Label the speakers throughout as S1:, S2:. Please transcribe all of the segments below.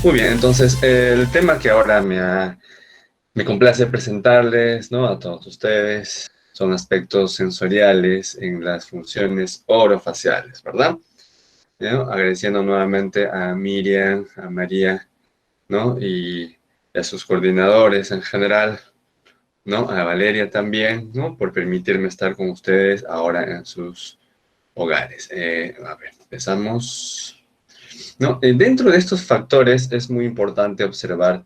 S1: Muy bien, entonces el tema que ahora me complace presentarles, ¿no?, a todos ustedes son aspectos sensoriales en las funciones orofaciales, ¿verdad? ¿No? Agradeciendo nuevamente a Miriam, a María, ¿no?, y a sus coordinadores en general, ¿no?, a Valeria también, ¿no?, por permitirme estar con ustedes ahora en sus hogares. A ver, empezamos. No, dentro de estos factores es muy importante observar,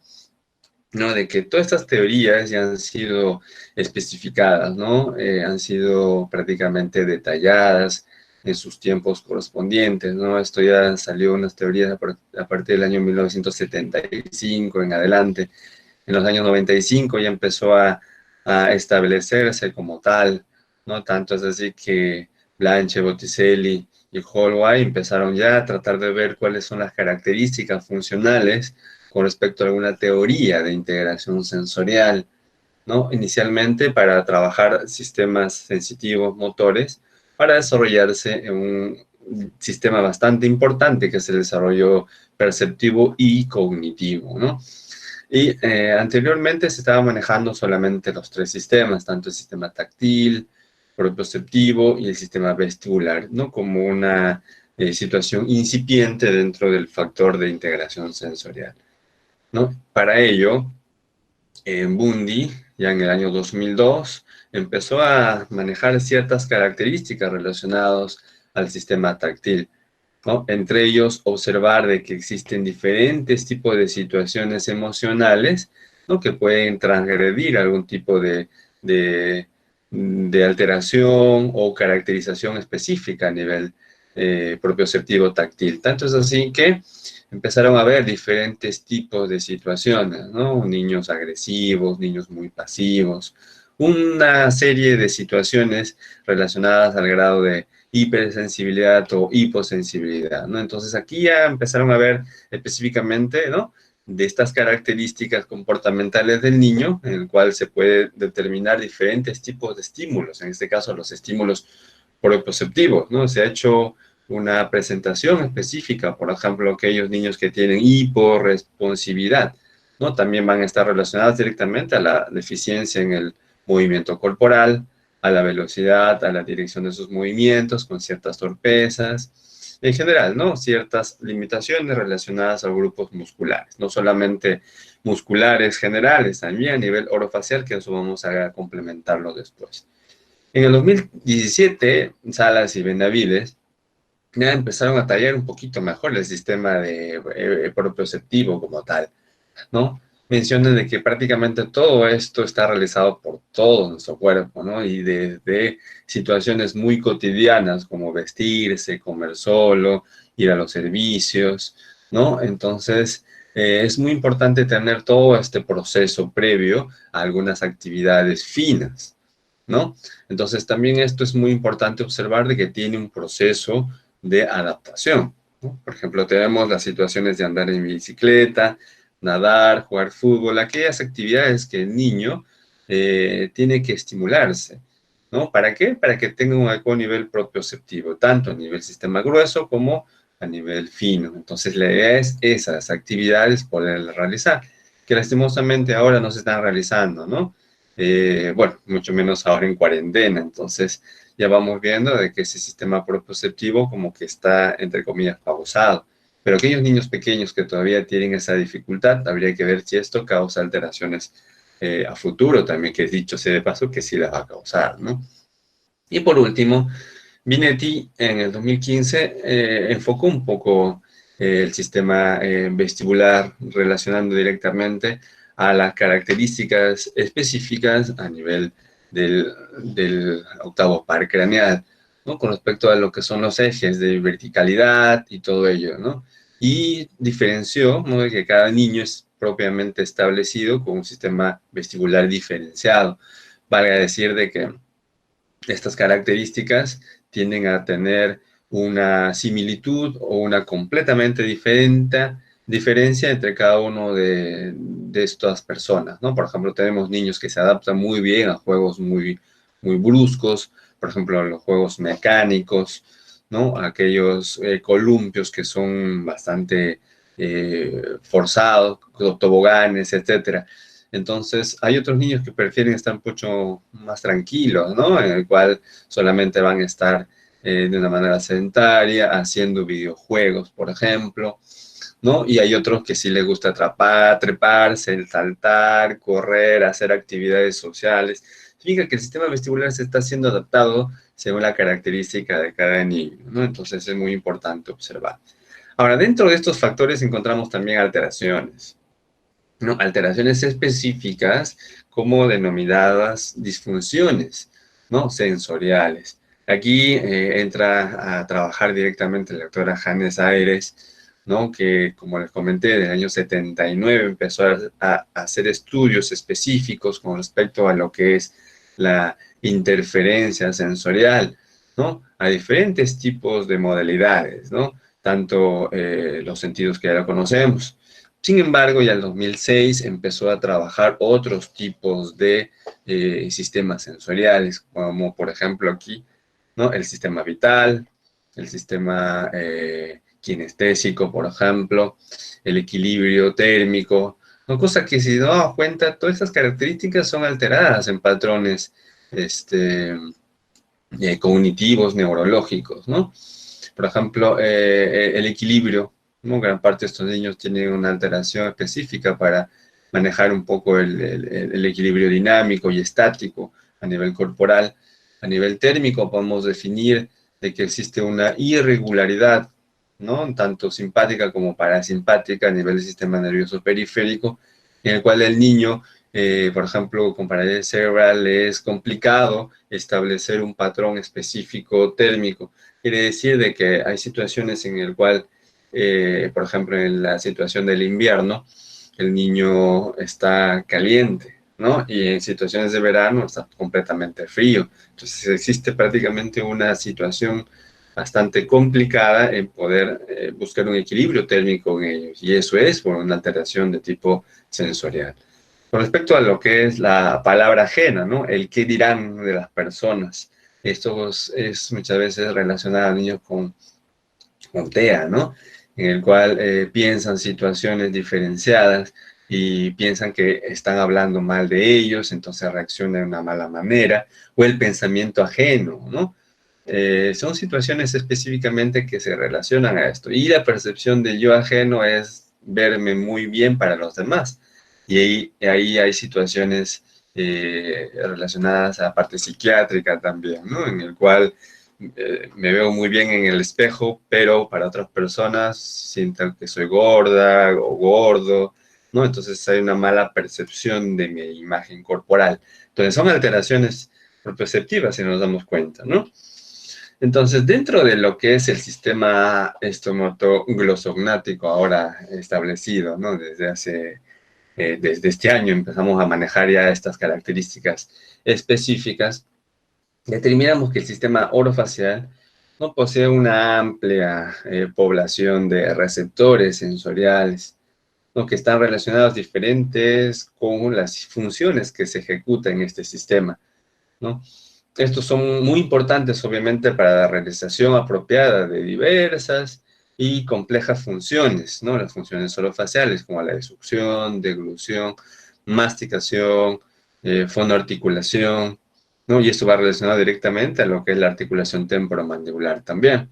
S1: ¿no?, de que todas estas teorías ya han sido especificadas, ¿no? Han sido prácticamente detalladas en sus tiempos correspondientes, ¿no? Esto ya salió unas teorías a partir del año 1975 en adelante. En los años 95 ya empezó a establecerse como tal, ¿no? Tanto es así que Blanche, Botticelli y Holloway empezaron ya a tratar de ver cuáles son las características funcionales con respecto a alguna teoría de integración sensorial, ¿no? Inicialmente para trabajar sistemas sensitivos motores, para desarrollarse en un sistema bastante importante que es el desarrollo perceptivo y cognitivo, ¿no? Y anteriormente se estaba manejando solamente los tres sistemas, tanto el sistema táctil, propioceptivo y el sistema vestibular, ¿no?, como una situación incipiente dentro del factor de integración sensorial, ¿no? Para ello, Bundy, ya en el año 2002, empezó a manejar ciertas características relacionadas al sistema táctil, ¿no? Entre ellos, observar de que existen diferentes tipos de situaciones emocionales, ¿no?, que pueden transgredir algún tipo de alteración o caracterización específica a nivel propioceptivo táctil. Tanto es así que empezaron a ver diferentes tipos de situaciones, ¿no? Niños agresivos, niños muy pasivos, una serie de situaciones relacionadas al grado de hipersensibilidad o hiposensibilidad, ¿no? Entonces aquí ya empezaron a ver específicamente, ¿no?, de estas características comportamentales del niño, en el cual se puede determinar diferentes tipos de estímulos, en este caso los estímulos proprioceptivos, ¿no? Se ha hecho una presentación específica, por ejemplo, aquellos niños que tienen hiporresponsividad, ¿no?, también van a estar relacionados directamente a la deficiencia en el movimiento corporal, a la velocidad, a la dirección de sus movimientos, con ciertas torpezas, en general, ¿no?, ciertas limitaciones relacionadas a grupos musculares, no solamente musculares generales, también a nivel orofacial, que eso vamos a complementarlo después. En el 2017, Salas y Benavides ya empezaron a tallar un poquito mejor el sistema de propioceptivo como tal, ¿no? Mencionan de que prácticamente todo esto está realizado por todo nuestro cuerpo, ¿no? Y desde situaciones muy cotidianas como vestirse, comer solo, ir a los servicios, ¿no? Entonces, es muy importante tener todo este proceso previo a algunas actividades finas, ¿no? Entonces, también esto es muy importante observar de que tiene un proceso de adaptación, ¿no? Por ejemplo, tenemos las situaciones de andar en bicicleta, nadar, jugar fútbol, aquellas actividades que el niño tiene que estimularse, ¿no? ¿Para qué? Para que tenga un adecuado nivel propioceptivo, tanto a nivel sistema grueso como a nivel fino. Entonces, la idea es esas actividades poderlas realizar, que lastimosamente ahora no se están realizando, ¿no? Bueno, mucho menos ahora en cuarentena. Entonces, ya vamos viendo de que ese sistema propioceptivo como que está, entre comillas, pausado. Pero aquellos niños pequeños que todavía tienen esa dificultad, habría que ver si esto causa alteraciones a futuro también, que dicho sea de paso, que sí las va a causar, ¿no? Y por último, Binetti en el 2015 enfocó un poco el sistema vestibular relacionando directamente a las características específicas a nivel del octavo par craneal, ¿no?, con respecto a lo que son los ejes de verticalidad y todo ello, ¿no? Y diferenció, ¿no?, de que cada niño es propiamente establecido con un sistema vestibular diferenciado. Valga decir de que estas características tienden a tener una similitud o una completamente diferencia entre cada uno de estas personas, ¿no? Por ejemplo, tenemos niños que se adaptan muy bien a juegos muy bruscos, por ejemplo, a los juegos mecánicos, ¿no? Aquellos columpios que son bastante forzados, toboganes, etcétera. Entonces, hay otros niños que prefieren estar mucho más tranquilos, ¿no? En el cual solamente van a estar de una manera sedentaria, haciendo videojuegos, por ejemplo, ¿no? Y hay otros que sí les gusta atrapar, treparse, saltar, correr, hacer actividades sociales. Significa que el sistema vestibular se está siendo adaptado según la característica de cada niño, ¿no? Entonces es muy importante observar. Ahora, dentro de estos factores encontramos también alteraciones, ¿no? Alteraciones específicas como denominadas disfunciones, ¿no? Sensoriales. Aquí entra a trabajar directamente la doctora Hannes Aires, ¿no? Que, como les comenté, en el año 79 empezó a hacer estudios específicos con respecto a lo que es la interferencia sensorial, ¿no? A diferentes tipos de modalidades, ¿no? Tanto los sentidos que ya lo conocemos. Sin embargo, ya en 2006 empezó a trabajar otros tipos de sistemas sensoriales, como por ejemplo aquí, ¿no? El sistema vital, el sistema kinestésico, por ejemplo, el equilibrio térmico, ¿no? Cosa que si nos damos cuenta, todas estas características son alteradas en patrones cognitivos, neurológicos, ¿no? Por ejemplo, el equilibrio, ¿no? Gran parte de estos niños tienen una alteración específica para manejar un poco el equilibrio dinámico y estático a nivel corporal. A nivel térmico podemos definir de que existe una irregularidad, ¿no? Tanto simpática como parasimpática a nivel del sistema nervioso periférico, en el cual el niño, por ejemplo, con parálisis cerebral, le es complicado establecer un patrón específico térmico. Quiere decir de que hay situaciones en el cual, por ejemplo, en la situación del invierno, el niño está caliente, ¿no? Y en situaciones de verano está completamente frío. Entonces existe prácticamente una situación bastante complicada en poder buscar un equilibrio térmico en ellos. Y eso es por una alteración de tipo sensorial. Con respecto a lo que es la palabra ajena, ¿no? El qué dirán de las personas. Esto es muchas veces relacionado a niños con TEA, ¿no? En el cual piensan situaciones diferenciadas y piensan que están hablando mal de ellos, entonces reaccionan de una mala manera, o el pensamiento ajeno, ¿no? Son situaciones específicamente que se relacionan a esto. Y la percepción de yo ajeno es verme muy bien para los demás. Y ahí hay situaciones relacionadas a la parte psiquiátrica también, ¿no? En el cual me veo muy bien en el espejo, pero para otras personas sientan que soy gorda o gordo, ¿no? Entonces hay una mala percepción de mi imagen corporal. Entonces son alteraciones perceptivas si nos damos cuenta, ¿no? Entonces, dentro de lo que es el sistema estomatoglossognático ahora establecido, ¿no? Desde este año empezamos a manejar ya estas características específicas, determinamos que el sistema orofacial no posee una amplia población de receptores sensoriales, ¿no? Que están relacionados diferentes con las funciones que se ejecutan en este sistema, ¿no? Estos son muy importantes, obviamente, para la realización apropiada de diversas y complejas funciones, ¿no? Las funciones orofaciales, como la desucción, deglución, masticación, fonoarticulación, ¿no? Y esto va relacionado directamente a lo que es la articulación temporomandibular también,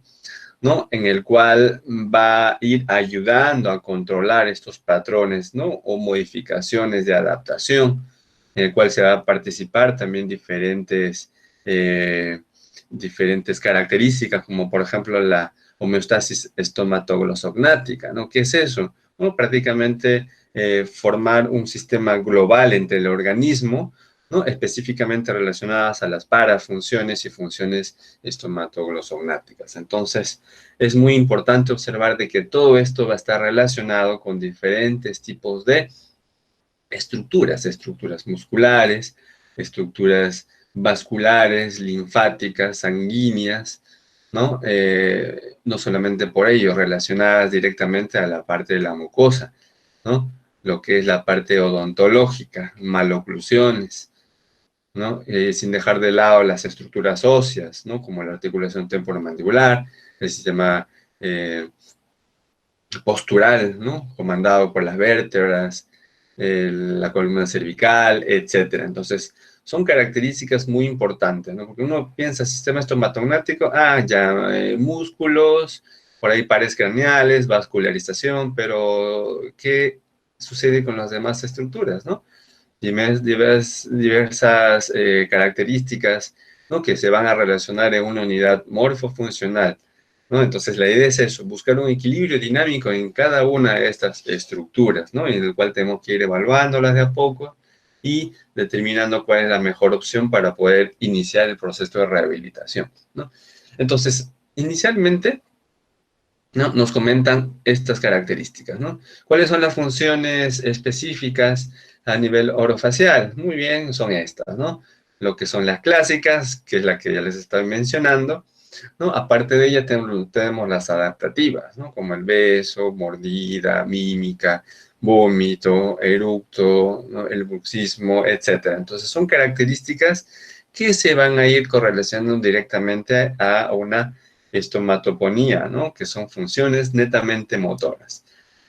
S1: ¿no? En el cual va a ir ayudando a controlar estos patrones, ¿no? O modificaciones de adaptación, en el cual se va a participar también eh, diferentes características, como por ejemplo la homeostasis estomatoglossognática, ¿no? ¿Qué es eso? Bueno, prácticamente formar un sistema global entre el organismo, ¿no? Específicamente relacionadas a las parafunciones y funciones estomatoglossognáticas. Entonces, es muy importante observar de que todo esto va a estar relacionado con diferentes tipos de estructuras musculares, estructuras vasculares, linfáticas, sanguíneas, ¿no? No solamente por ello, relacionadas directamente a la parte de la mucosa, ¿no? Lo que es la parte odontológica, maloclusiones, ¿no? Sin dejar de lado las estructuras óseas, ¿no? Como la articulación temporomandibular, el sistema postural, ¿no? Comandado por las vértebras, la columna cervical, etcétera. Entonces, son características muy importantes, ¿no? Porque uno piensa sistema estomatognático, ya, músculos, por ahí pares craneales, vascularización, pero ¿qué sucede con las demás estructuras, no? Diversas características, ¿no? Que se van a relacionar en una unidad morfofuncional, ¿no? Entonces, la idea es eso, buscar un equilibrio dinámico en cada una de estas estructuras, ¿no? En el cual tenemos que ir evaluándolas de a poco y determinando cuál es la mejor opción para poder iniciar el proceso de rehabilitación, ¿no? Entonces, inicialmente, ¿no? Nos comentan estas características, ¿no? ¿Cuáles son las funciones específicas a nivel orofacial? Muy bien, son estas, ¿no? Lo que son las clásicas, que es la que ya les estaba mencionando, ¿no? Aparte de ella tenemos las adaptativas, ¿no? Como el beso, mordida, mímica, vómito, eructo, ¿no? El bruxismo, etc. Entonces, son características que se van a ir correlacionando directamente a una estomatoponía, ¿no? Que son funciones netamente motoras.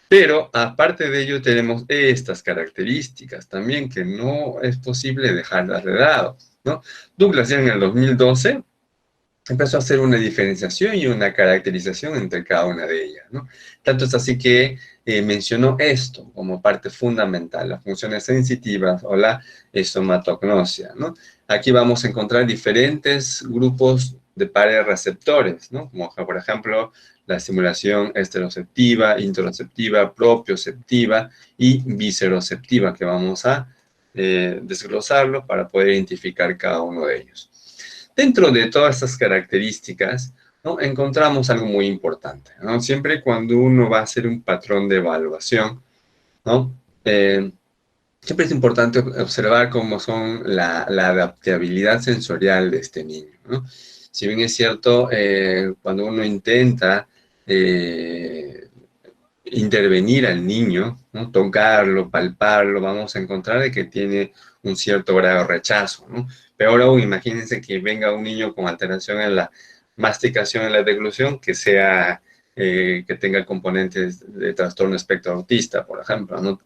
S1: Pero aparte de ello tenemos estas características también que no es posible dejarlas de lado, ¿no? Douglas ya en el 2012 empezó a hacer una diferenciación y una caracterización entre cada una de ellas, ¿no? Tanto es así que mencionó esto como parte fundamental, las funciones sensitivas o la estomatognosia, ¿no? Aquí vamos a encontrar diferentes grupos de pares receptores, ¿no? Como por ejemplo la estimulación esteroceptiva, interoceptiva, propioceptiva y visceroceptiva, que vamos a desglosarlo para poder identificar cada uno de ellos. Dentro de todas estas características, ¿no? Encontramos algo muy importante, ¿no? Siempre cuando uno va a hacer un patrón de evaluación, ¿no? Siempre es importante observar cómo son la adaptabilidad sensorial de este niño, ¿no? Si bien es cierto, cuando uno intenta intervenir al niño, ¿no? Tocarlo, palparlo, vamos a encontrar de que tiene un cierto grado de rechazo, ¿no? Peor aún, imagínense que venga un niño con alteración en la masticación, en la deglución, que tenga componentes de trastorno espectro autista, por ejemplo, ¿no?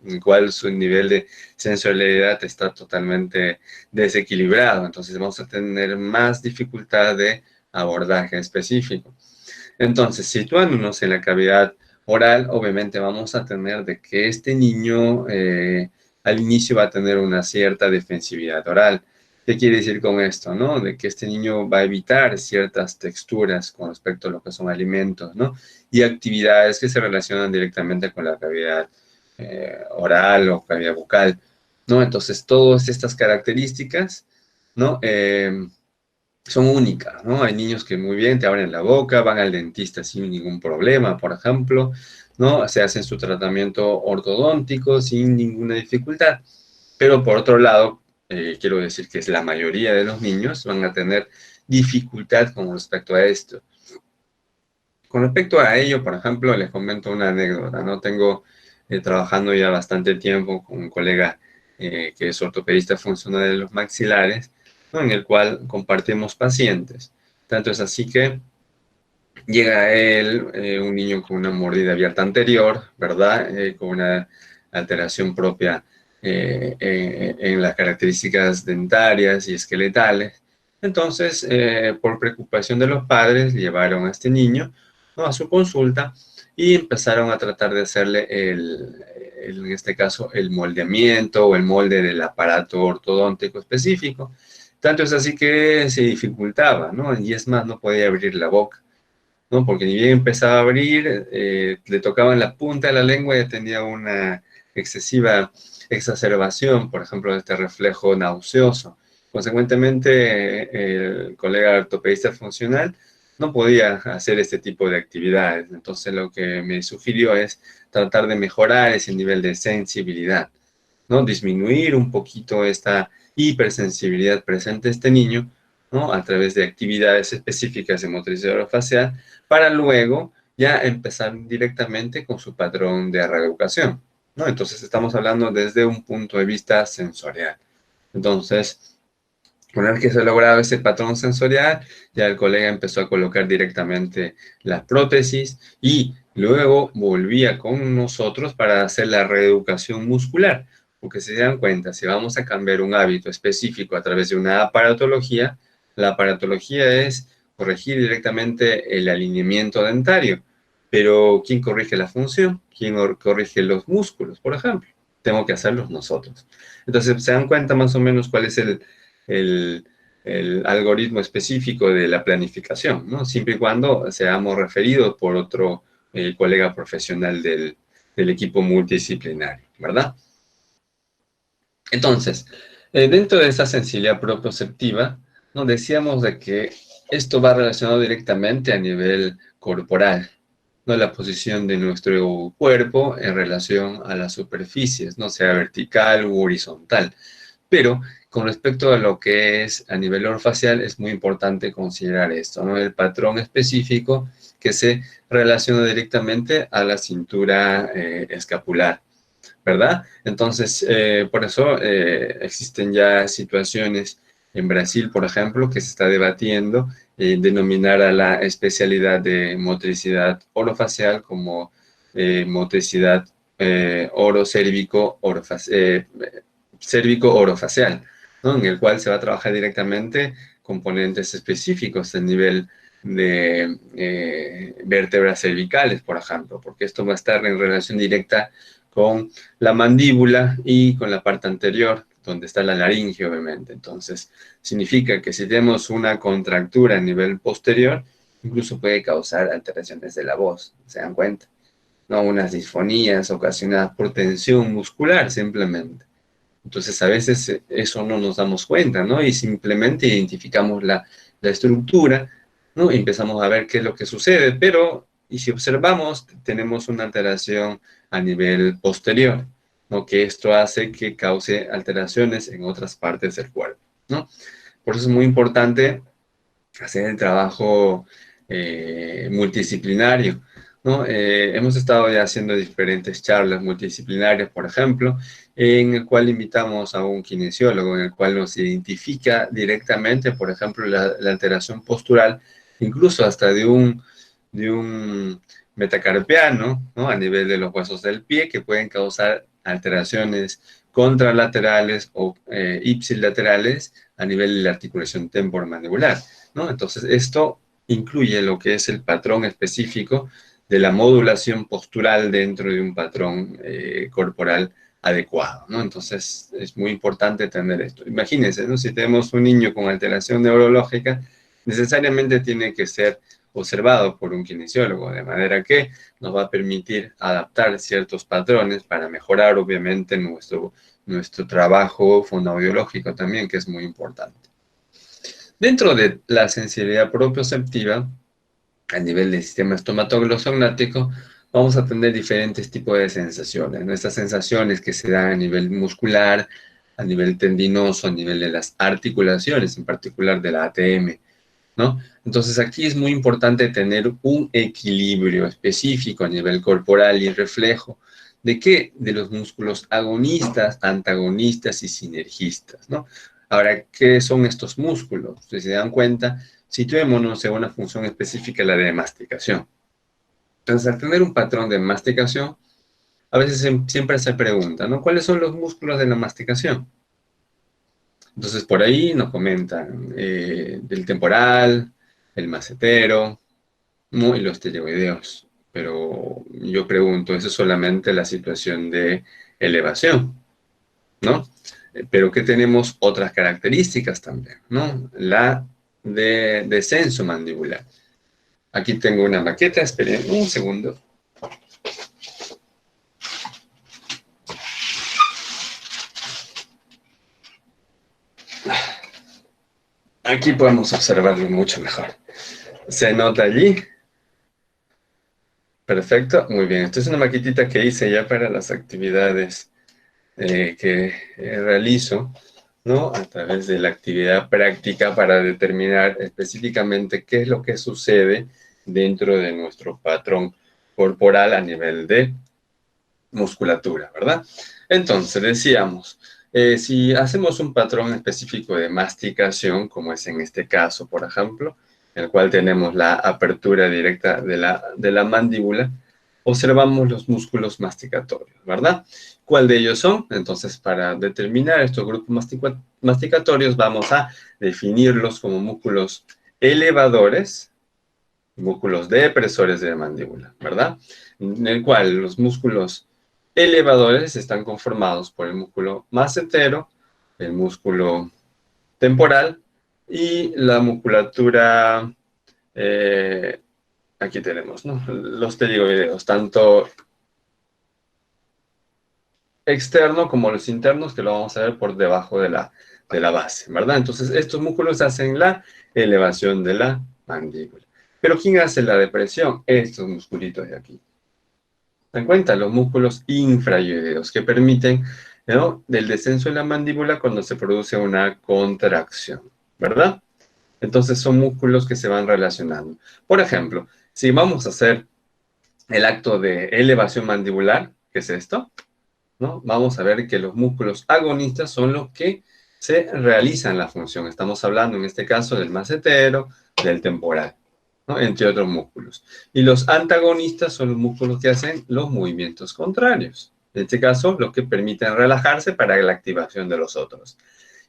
S1: En el cual su nivel de sensorialidad está totalmente desequilibrado. Entonces vamos a tener más dificultad de abordaje específico. Entonces, situándonos en la cavidad oral, obviamente vamos a tener de que este niño al inicio va a tener una cierta defensividad oral. ¿Qué quiere decir con esto, no? De que este niño va a evitar ciertas texturas con respecto a lo que son alimentos, ¿no? Y actividades que se relacionan directamente con la cavidad oral o cavidad bucal, ¿no? Entonces, todas estas características, ¿no? Son únicas, ¿no? Hay niños que muy bien te abren la boca, van al dentista sin ningún problema, por ejemplo, ¿no? Se hacen su tratamiento ortodóntico sin ninguna dificultad. Pero por otro lado, quiero decir que es la mayoría de los niños van a tener dificultad con respecto a esto. Con respecto a ello, por ejemplo, les comento una anécdota, ¿no? Tengo trabajando ya bastante tiempo con un colega que es ortopedista funcional de los maxilares, ¿no? En el cual compartimos pacientes. Tanto es así que llega él, un niño con una mordida abierta anterior, ¿verdad? Con una alteración propia en las características dentarias y esqueletales. Entonces, por preocupación de los padres, llevaron a este niño, ¿no? A su consulta y empezaron a tratar de hacerle en este caso, el moldeamiento o el molde del aparato ortodóntico específico. Tanto es así que se dificultaba, ¿no? Y es más, no podía abrir la boca, ¿no? Porque ni bien empezaba a abrir, le tocaban la punta de la lengua y tenía una excesiva exacerbación, por ejemplo, de este reflejo nauseoso. Consecuentemente, el colega ortopedista funcional no podía hacer este tipo de actividades. Entonces, lo que me sugirió es tratar de mejorar ese nivel de sensibilidad, ¿no? Disminuir un poquito esta hipersensibilidad presente en este niño, ¿no? A través de actividades específicas de motricidad orofacial, para luego ya empezar directamente con su patrón de reeducación, ¿no? Entonces estamos hablando desde un punto de vista sensorial. Entonces, una vez que se ha logrado ese patrón sensorial, ya el colega empezó a colocar directamente las prótesis y Luego volvía con nosotros para hacer la reeducación muscular, porque si se dan cuenta, si vamos a cambiar un hábito específico a través de una aparatología, la aparatología es corregir directamente el alineamiento dentario. Pero ¿quién corrige la función? ¿Quién corrige los músculos, por ejemplo? Tengo que hacerlos nosotros. Entonces, se dan cuenta más o menos cuál es el, el algoritmo específico de la planificación, ¿no? Siempre y cuando seamos referidos por otro colega profesional del equipo multidisciplinario, ¿verdad? Entonces, dentro de esa sensibilidad propioceptiva, nos decíamos de que esto va relacionado directamente a nivel corporal, ¿no? La posición de nuestro cuerpo en relación a las superficies, no sea vertical u horizontal. Pero con respecto a lo que es a nivel orofacial, es muy importante considerar esto, ¿no? El patrón específico que se relaciona directamente a la cintura escapular. ¿Verdad? Entonces, por eso existen ya situaciones en Brasil, por ejemplo, que se está debatiendo denominar a la especialidad de motricidad orofacial como motricidad cérvico-orofacial, ¿no? En el cual se va a trabajar directamente componentes específicos a nivel de vértebras cervicales, por ejemplo, porque esto va a estar en relación directa con la mandíbula y con la parte anterior, donde está la laringe, obviamente. Entonces, significa que si tenemos una contractura a nivel posterior, incluso puede causar alteraciones de la voz, ¿se dan cuenta? No unas disfonías ocasionadas por tensión muscular, simplemente. Entonces, a veces eso no nos damos cuenta, ¿no? Y simplemente identificamos la estructura, ¿no? Y empezamos a ver qué es lo que sucede, pero, y si observamos, tenemos una alteración a nivel posterior, ¿no? Que esto hace que cause alteraciones en otras partes del cuerpo, ¿no? Por eso es muy importante hacer el trabajo multidisciplinario, ¿no? Hemos estado ya haciendo diferentes charlas multidisciplinarias, por ejemplo, en el cual invitamos a un kinesiólogo, en el cual nos identifica directamente, por ejemplo, la alteración postural, incluso hasta de un metacarpiano, ¿no? A nivel de los huesos del pie, que pueden causar alteraciones contralaterales o ipsilaterales a nivel de la articulación temporomandibular, ¿no? Entonces, esto incluye lo que es el patrón específico de la modulación postural dentro de un patrón corporal adecuado, ¿no? Entonces, es muy importante tener esto. Imagínense, ¿no? Si tenemos un niño con alteración neurológica, necesariamente tiene que ser observado por un kinesiólogo, de manera que nos va a permitir adaptar ciertos patrones para mejorar, obviamente, nuestro trabajo fonoaudiológico también, que es muy importante. Dentro de la sensibilidad propioceptiva, a nivel del sistema estomatoglossognático, vamos a tener diferentes tipos de sensaciones. Estas sensaciones que se dan a nivel muscular, a nivel tendinoso, a nivel de las articulaciones, en particular de la ATM, ¿no? Entonces aquí es muy importante tener un equilibrio específico a nivel corporal y reflejo. ¿De qué? De los músculos agonistas, antagonistas y sinergistas, ¿no? Ahora, ¿qué son estos músculos? Si se dan cuenta, situémonos en una función específica, la de masticación. Entonces, al tener un patrón de masticación, a veces siempre se pregunta, ¿no? ¿Cuáles son los músculos de la masticación? Entonces, por ahí nos comentan del temporal, el macetero, ¿no? Y los tiroideos. Pero yo pregunto, ¿eso es solamente la situación de elevación, ¿no? Pero que tenemos otras características también, ¿no? La de descenso mandibular. Aquí tengo una maqueta, esperen un segundo. Aquí podemos observarlo mucho mejor. ¿Se nota allí? Perfecto, muy bien. Esto es una maquetita que hice ya para las actividades que realizo, ¿no? A través de la actividad práctica para determinar específicamente qué es lo que sucede dentro de nuestro patrón corporal a nivel de musculatura, ¿verdad? Entonces, decíamos, si hacemos un patrón específico de masticación, como es en este caso, por ejemplo, en el cual tenemos la apertura directa de la mandíbula, observamos los músculos masticatorios, ¿verdad? ¿Cuál de ellos son? Entonces, para determinar estos grupos masticatorios, vamos a definirlos como músculos elevadores, músculos depresores de la mandíbula, ¿verdad? En el cual los músculos elevadores están conformados por el músculo macetero, el músculo temporal y la musculatura, aquí tenemos, ¿no? Los pterigoideos, tanto externo como los internos, que lo vamos a ver por debajo de la base, ¿verdad? Entonces, estos músculos hacen la elevación de la mandíbula. Pero ¿quién hace la depresión? Estos musculitos de aquí. ¿Se dan cuenta? Los músculos infrayoideos que permiten, ¿no?, del descenso de la mandíbula cuando se produce una contracción, ¿verdad? Entonces son músculos que se van relacionando. Por ejemplo, si vamos a hacer el acto de elevación mandibular, ¿qué es esto?, ¿no? Vamos a ver que los músculos agonistas son los que se realizan la función. Estamos hablando en este caso del macetero, del temporal, ¿no?, entre otros músculos. Y los antagonistas son los músculos que hacen los movimientos contrarios. En este caso, los que permiten relajarse para la activación de los otros.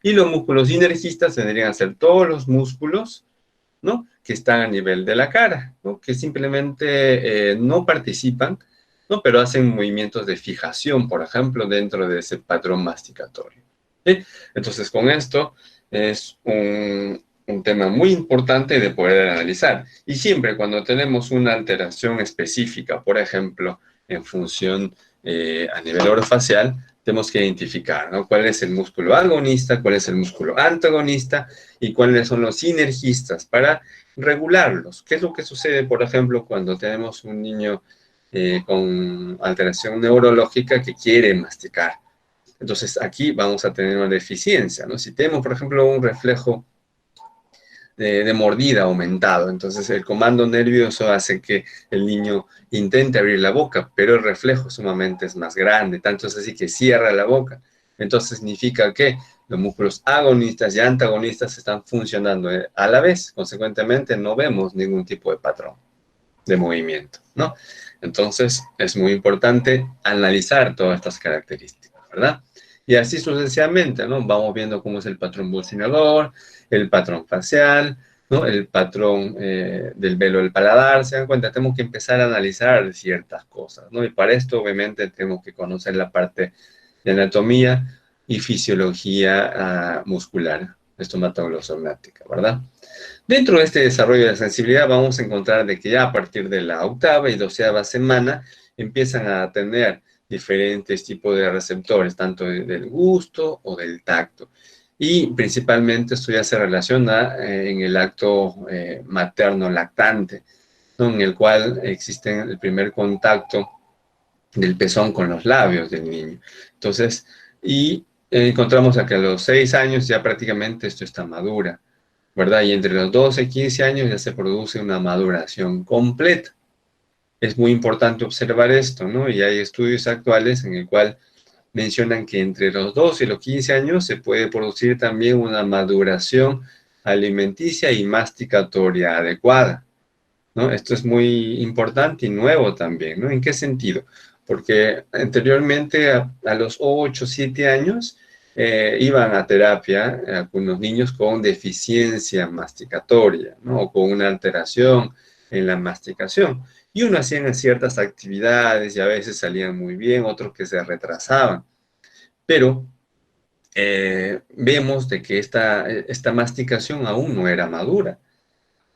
S1: Y los músculos sinergistas tendrían a ser todos los músculos, ¿no?, que están a nivel de la cara, ¿no?, que simplemente no participan, ¿no?, pero hacen movimientos de fijación, por ejemplo, dentro de ese patrón masticatorio. ¿Sí? Entonces, con esto es un tema muy importante de poder analizar. Y siempre cuando tenemos una alteración específica, por ejemplo, en función a nivel orofacial, tenemos que identificar, ¿no?, cuál es el músculo agonista, cuál es el músculo antagonista y cuáles son los sinergistas para regularlos. ¿Qué es lo que sucede, por ejemplo, cuando tenemos un niño con alteración neurológica que quiere masticar? Entonces, aquí vamos a tener una deficiencia, ¿no? Si tenemos, por ejemplo, un reflejo de mordida aumentado, entonces el comando nervioso hace que el niño intente abrir la boca, pero el reflejo sumamente es más grande, tanto es así que cierra la boca. Entonces significa que los músculos agonistas y antagonistas están funcionando a la vez. Consecuentemente, no vemos ningún tipo de patrón de movimiento, ¿no? Entonces, es muy importante analizar todas estas características, ¿verdad? Y así sucesivamente, ¿no? Vamos viendo cómo es el patrón bolsinador, el patrón facial, ¿no?, el patrón del velo del paladar. Se dan cuenta, tenemos que empezar a analizar ciertas cosas, ¿no? Y para esto, obviamente, tenemos que conocer la parte de anatomía y fisiología muscular, estomatoglosomática, ¿verdad? Dentro de este desarrollo de la sensibilidad vamos a encontrar de que ya a partir de la 8ª y 12ª semana empiezan a tener diferentes tipos de receptores, tanto del gusto o del tacto. Y principalmente esto ya se relaciona en el acto materno-lactante, ¿no?, en el cual existe el primer contacto del pezón con los labios del niño. Entonces, encontramos a que a los 6 años ya prácticamente esto está madura, ¿verdad? Y entre los 12 y 15 años ya se produce una maduración completa. Es muy importante observar esto, ¿no? Y hay estudios actuales en el cual mencionan que entre los 12 y los 15 años se puede producir también una maduración alimenticia y masticatoria adecuada, ¿no? Esto es muy importante y nuevo también, ¿no? ¿En qué sentido? Porque anteriormente a los 8, 7 años iban a terapia algunos niños con deficiencia masticatoria, ¿no?, o con una alteración en la masticación. Y uno hacían ciertas actividades y a veces salían muy bien, otros que se retrasaban. Pero vemos de que esta masticación aún no era madura,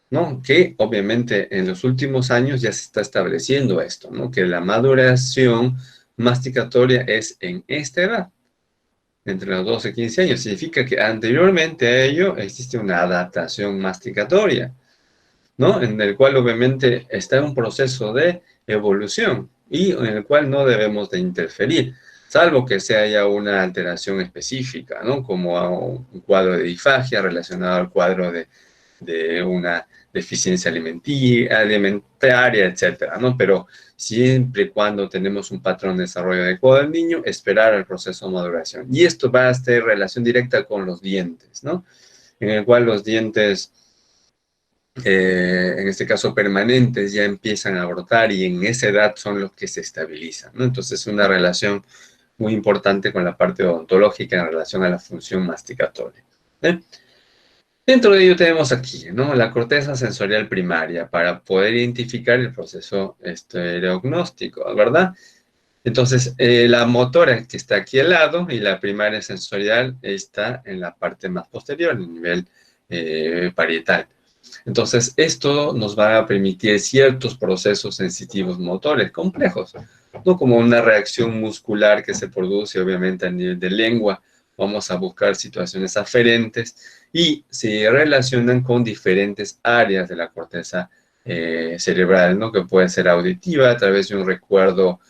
S1: ¿no? Que obviamente en los últimos años ya se está estableciendo esto, ¿no?, que la maduración masticatoria es en esta edad, entre los 12 y 15 años. Significa que anteriormente a ello existe una adaptación masticatoria, ¿no?, en el cual obviamente está en un proceso de evolución y en el cual no debemos de interferir, salvo que se haya una alteración específica, ¿no?, como un cuadro de disfagia relacionado al cuadro de una deficiencia alimentaria, etcétera, ¿no? Pero siempre y cuando tenemos un patrón de desarrollo adecuado del niño, esperar el proceso de maduración. Y esto va a estar en relación directa con los dientes, ¿no?, en el cual los dientes en este caso permanentes, ya empiezan a brotar y en esa edad son los que se estabilizan, ¿no? Entonces, una relación muy importante con la parte odontológica en relación a la función masticatoria. ¿Eh? Dentro de ello tenemos aquí, ¿no? La corteza sensorial primaria para poder identificar el proceso estereognóstico, ¿verdad? Entonces, la motora que está aquí al lado y la primaria sensorial está en la parte más posterior, en el nivel parietal. Entonces, esto nos va a permitir ciertos procesos sensitivos motores complejos, ¿no? Como una reacción muscular que se produce obviamente a nivel de lengua. Vamos a buscar situaciones aferentes y se relacionan con diferentes áreas de la corteza cerebral, ¿no? Que puede ser auditiva a través de un recuerdo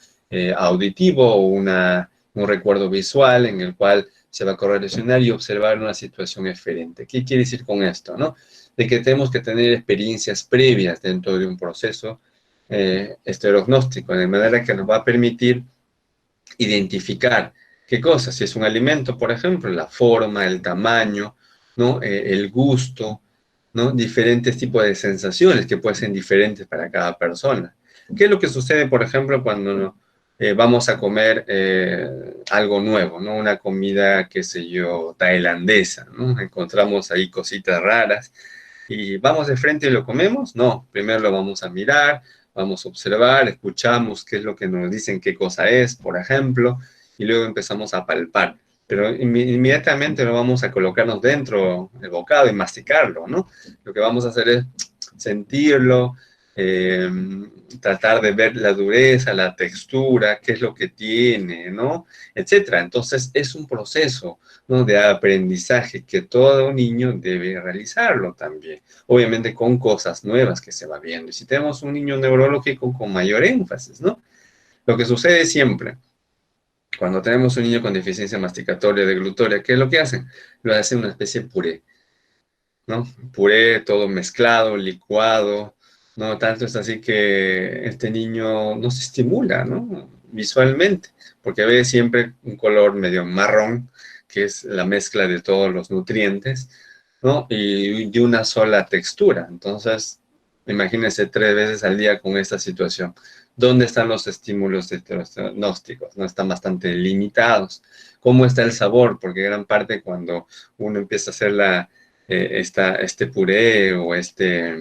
S1: auditivo o un recuerdo visual en el cual se va a correlacionar y observar una situación eferente. ¿Qué quiere decir con esto, no? De que tenemos que tener experiencias previas dentro de un proceso estereognóstico, de manera que nos va a permitir identificar qué cosas, si es un alimento, por ejemplo, la forma, el tamaño, ¿no? El gusto, ¿no? Diferentes tipos de sensaciones que pueden ser diferentes para cada persona. ¿Qué es lo que sucede, por ejemplo, cuando vamos a comer algo nuevo, ¿no? Una comida, qué sé yo, tailandesa, ¿no? Encontramos ahí cositas raras y vamos de frente y lo comemos. No, primero lo vamos a mirar, vamos a observar, escuchamos qué es lo que nos dicen, qué cosa es, por ejemplo, y luego empezamos a palpar. Pero inmediatamente no vamos a colocarnos dentro del bocado y masticarlo, ¿no? Lo que vamos a hacer es sentirlo, eh, tratar de ver la dureza, la textura, qué es lo que tiene, ¿no? Etcétera. Entonces, es un proceso, ¿no? De aprendizaje que todo niño debe realizarlo también. Obviamente con cosas nuevas que se va viendo. Y si tenemos un niño neurológico con mayor énfasis, ¿no? Lo que sucede siempre, cuando tenemos un niño con deficiencia masticatoria, deglutoria, ¿qué es lo que hacen? Lo hacen una especie de puré, ¿no? Puré todo mezclado, licuado, ¿no? Tanto es así que este niño no se estimula, ¿no? Visualmente, porque ve siempre un color medio marrón, que es la mezcla de todos los nutrientes, ¿no? Y de una sola textura. Entonces, imagínense 3 veces al día con esta situación. ¿Dónde están los estímulos gnósticos? No están bastante limitados. ¿Cómo está el sabor? Porque gran parte cuando uno empieza a hacer este puré o este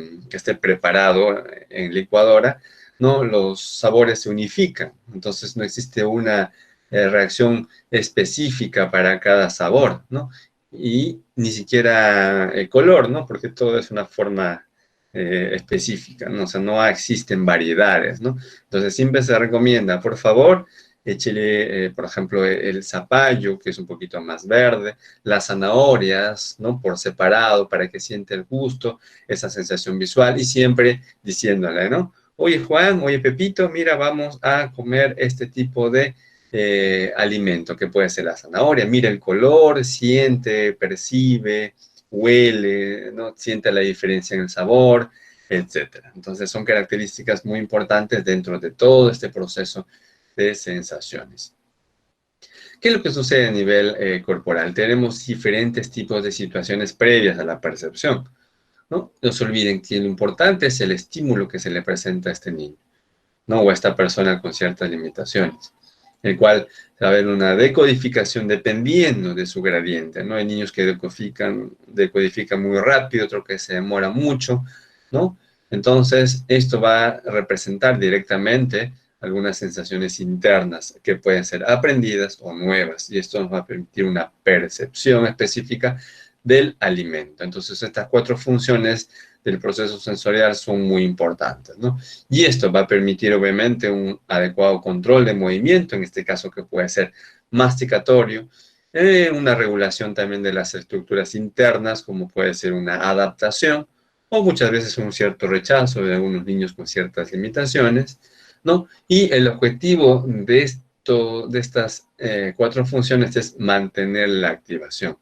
S1: preparado en licuadora, ¿no? Los sabores se unifican. Entonces no existe una reacción específica para cada sabor, ¿no? Y ni siquiera el color, ¿no? Porque todo es una forma específica, ¿no? O sea, no existen variedades, ¿no? Entonces siempre se recomienda, por favor, échele, por ejemplo, el zapallo, que es un poquito más verde, las zanahorias, ¿no? Por separado, para que siente el gusto, esa sensación visual, y siempre diciéndole, ¿no? Oye, Juan, oye, Pepito, mira, vamos a comer este tipo de alimento, que puede ser la zanahoria. Mira el color, siente, percibe, huele, ¿no? Siente la diferencia en el sabor, etcétera. Entonces son características muy importantes dentro de todo este proceso de sensaciones. ¿Qué es lo que sucede a nivel corporal? Tenemos diferentes tipos de situaciones previas a la percepción, ¿no? No se olviden que lo importante es el estímulo que se le presenta a este niño, ¿no? O a esta persona con ciertas limitaciones, el cual va a haber una decodificación dependiendo de su gradiente, ¿no? Hay niños que decodifican muy rápido, otros que se demora mucho, ¿no? Entonces, esto va a representar directamente algunas sensaciones internas que pueden ser aprendidas o nuevas, y esto nos va a permitir una percepción específica del alimento. Entonces, estas 4 funciones del proceso sensorial son muy importantes, ¿no? Y esto va a permitir, obviamente, un adecuado control de movimiento, en este caso que puede ser masticatorio, una regulación también de las estructuras internas, como puede ser una adaptación, o muchas veces un cierto rechazo de algunos niños con ciertas limitaciones, ¿no? Y el objetivo de estas 4 funciones es mantener la activación.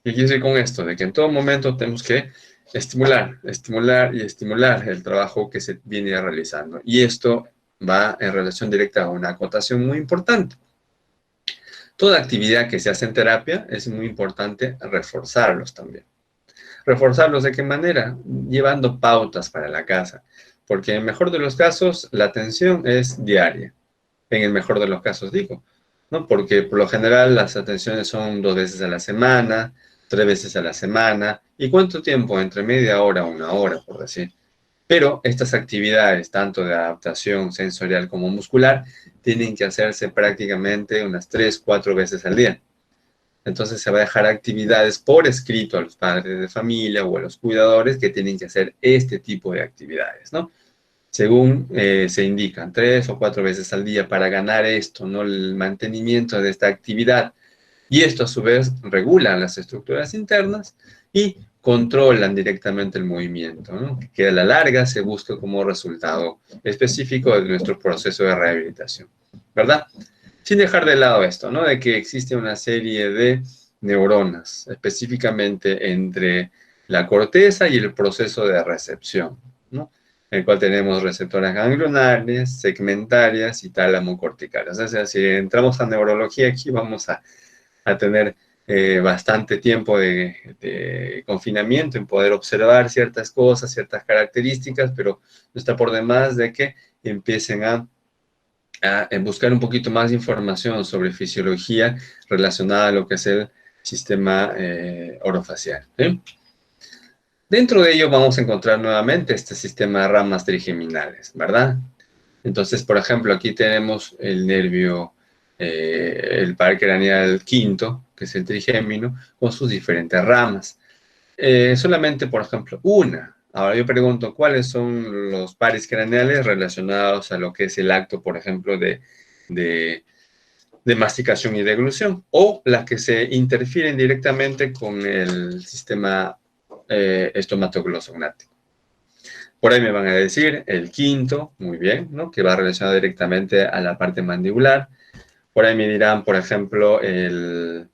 S1: ¿Qué quiere decir con esto? De que en todo momento tenemos que estimular, estimular y estimular el trabajo que se viene realizando. Y esto va en relación directa a una acotación muy importante. Toda actividad que se hace en terapia es muy importante reforzarlos también. ¿Reforzarlos de qué manera? Llevando pautas para la casa, porque en el mejor de los casos la atención es diaria, en el mejor de los casos digo, ¿no? Porque por lo general las atenciones son 2 veces a la semana, 3 veces a la semana, ¿y cuánto tiempo? Entre media hora a 1 hora, por decir. Pero estas actividades, tanto de adaptación sensorial como muscular, tienen que hacerse prácticamente unas 3, 4 veces al día. Entonces se va a dejar actividades por escrito a los padres de familia o a los cuidadores que tienen que hacer este tipo de actividades, ¿no? Según se indican, 3 o 4 veces al día para ganar esto, ¿no? El mantenimiento de esta actividad. Y esto a su vez regula las estructuras internas y controlan directamente el movimiento, ¿no? Que a la larga se busca como resultado específico de nuestro proceso de rehabilitación, ¿verdad? Sin dejar de lado esto, ¿no? De que existe una serie de neuronas, específicamente entre la corteza y el proceso de recepción, ¿no? En el cual tenemos receptoras ganglionares, segmentarias y tálamo corticales. O sea, si entramos a neurología aquí vamos a tener bastante tiempo de confinamiento en poder observar ciertas cosas, ciertas características, pero no está por demás de que empiecen a buscar un poquito más de información sobre fisiología relacionada a lo que es el sistema orofacial, ¿sí? Dentro de ello vamos a encontrar nuevamente este sistema de ramas trigeminales, ¿verdad? Entonces, por ejemplo, aquí tenemos el nervio, el par craneal quinto, que es el trigémino, con sus diferentes ramas. Solamente, por ejemplo, una. Ahora yo pregunto, ¿cuáles son los pares craneales relacionados a lo que es el acto, por ejemplo, de, de masticación y deglución? O las que se interfieren directamente con el sistema estomatoglossognático. Por ahí me van a decir el quinto, muy bien, ¿no? Que va relacionado directamente a la parte mandibular. Por ahí me dirán, por ejemplo, el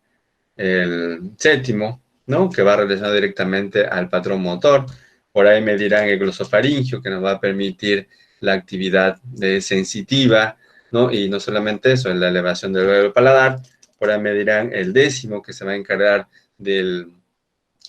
S1: séptimo, ¿no? Que va relacionado directamente al patrón motor. Por ahí me dirán el glosofaringio, que nos va a permitir la actividad sensitiva, ¿no? Y no solamente eso, la elevación del huevo paladar. Por ahí me dirán el décimo, que se va a encargar de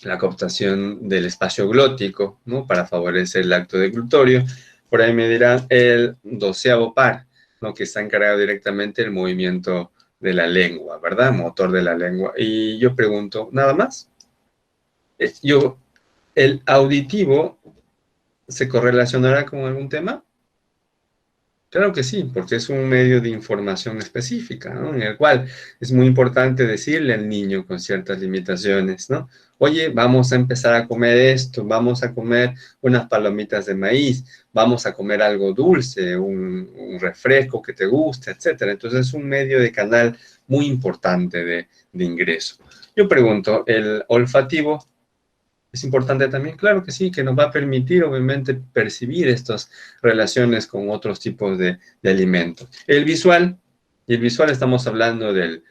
S1: la cooptación del espacio glótico, ¿no? Para favorecer el acto deglutorio. Por ahí me dirán el 12º par, ¿no? Que está encargado directamente del movimiento de la lengua, ¿verdad? Motor de la lengua. Y yo pregunto, ¿nada más? ¿El auditivo se correlacionará con algún tema? Claro que sí, porque es un medio de información específica, ¿no? En el cual es muy importante decirle al niño con ciertas limitaciones, ¿no? Oye, vamos a empezar a comer esto, vamos a comer unas palomitas de maíz, vamos a comer algo dulce, un refresco que te guste, etcétera. Entonces es un medio de canal muy importante de ingreso. Yo pregunto, ¿el olfativo es importante también? Claro que sí, que nos va a permitir, obviamente, percibir estas relaciones con otros tipos de alimentos. El visual, y el visual estamos hablando del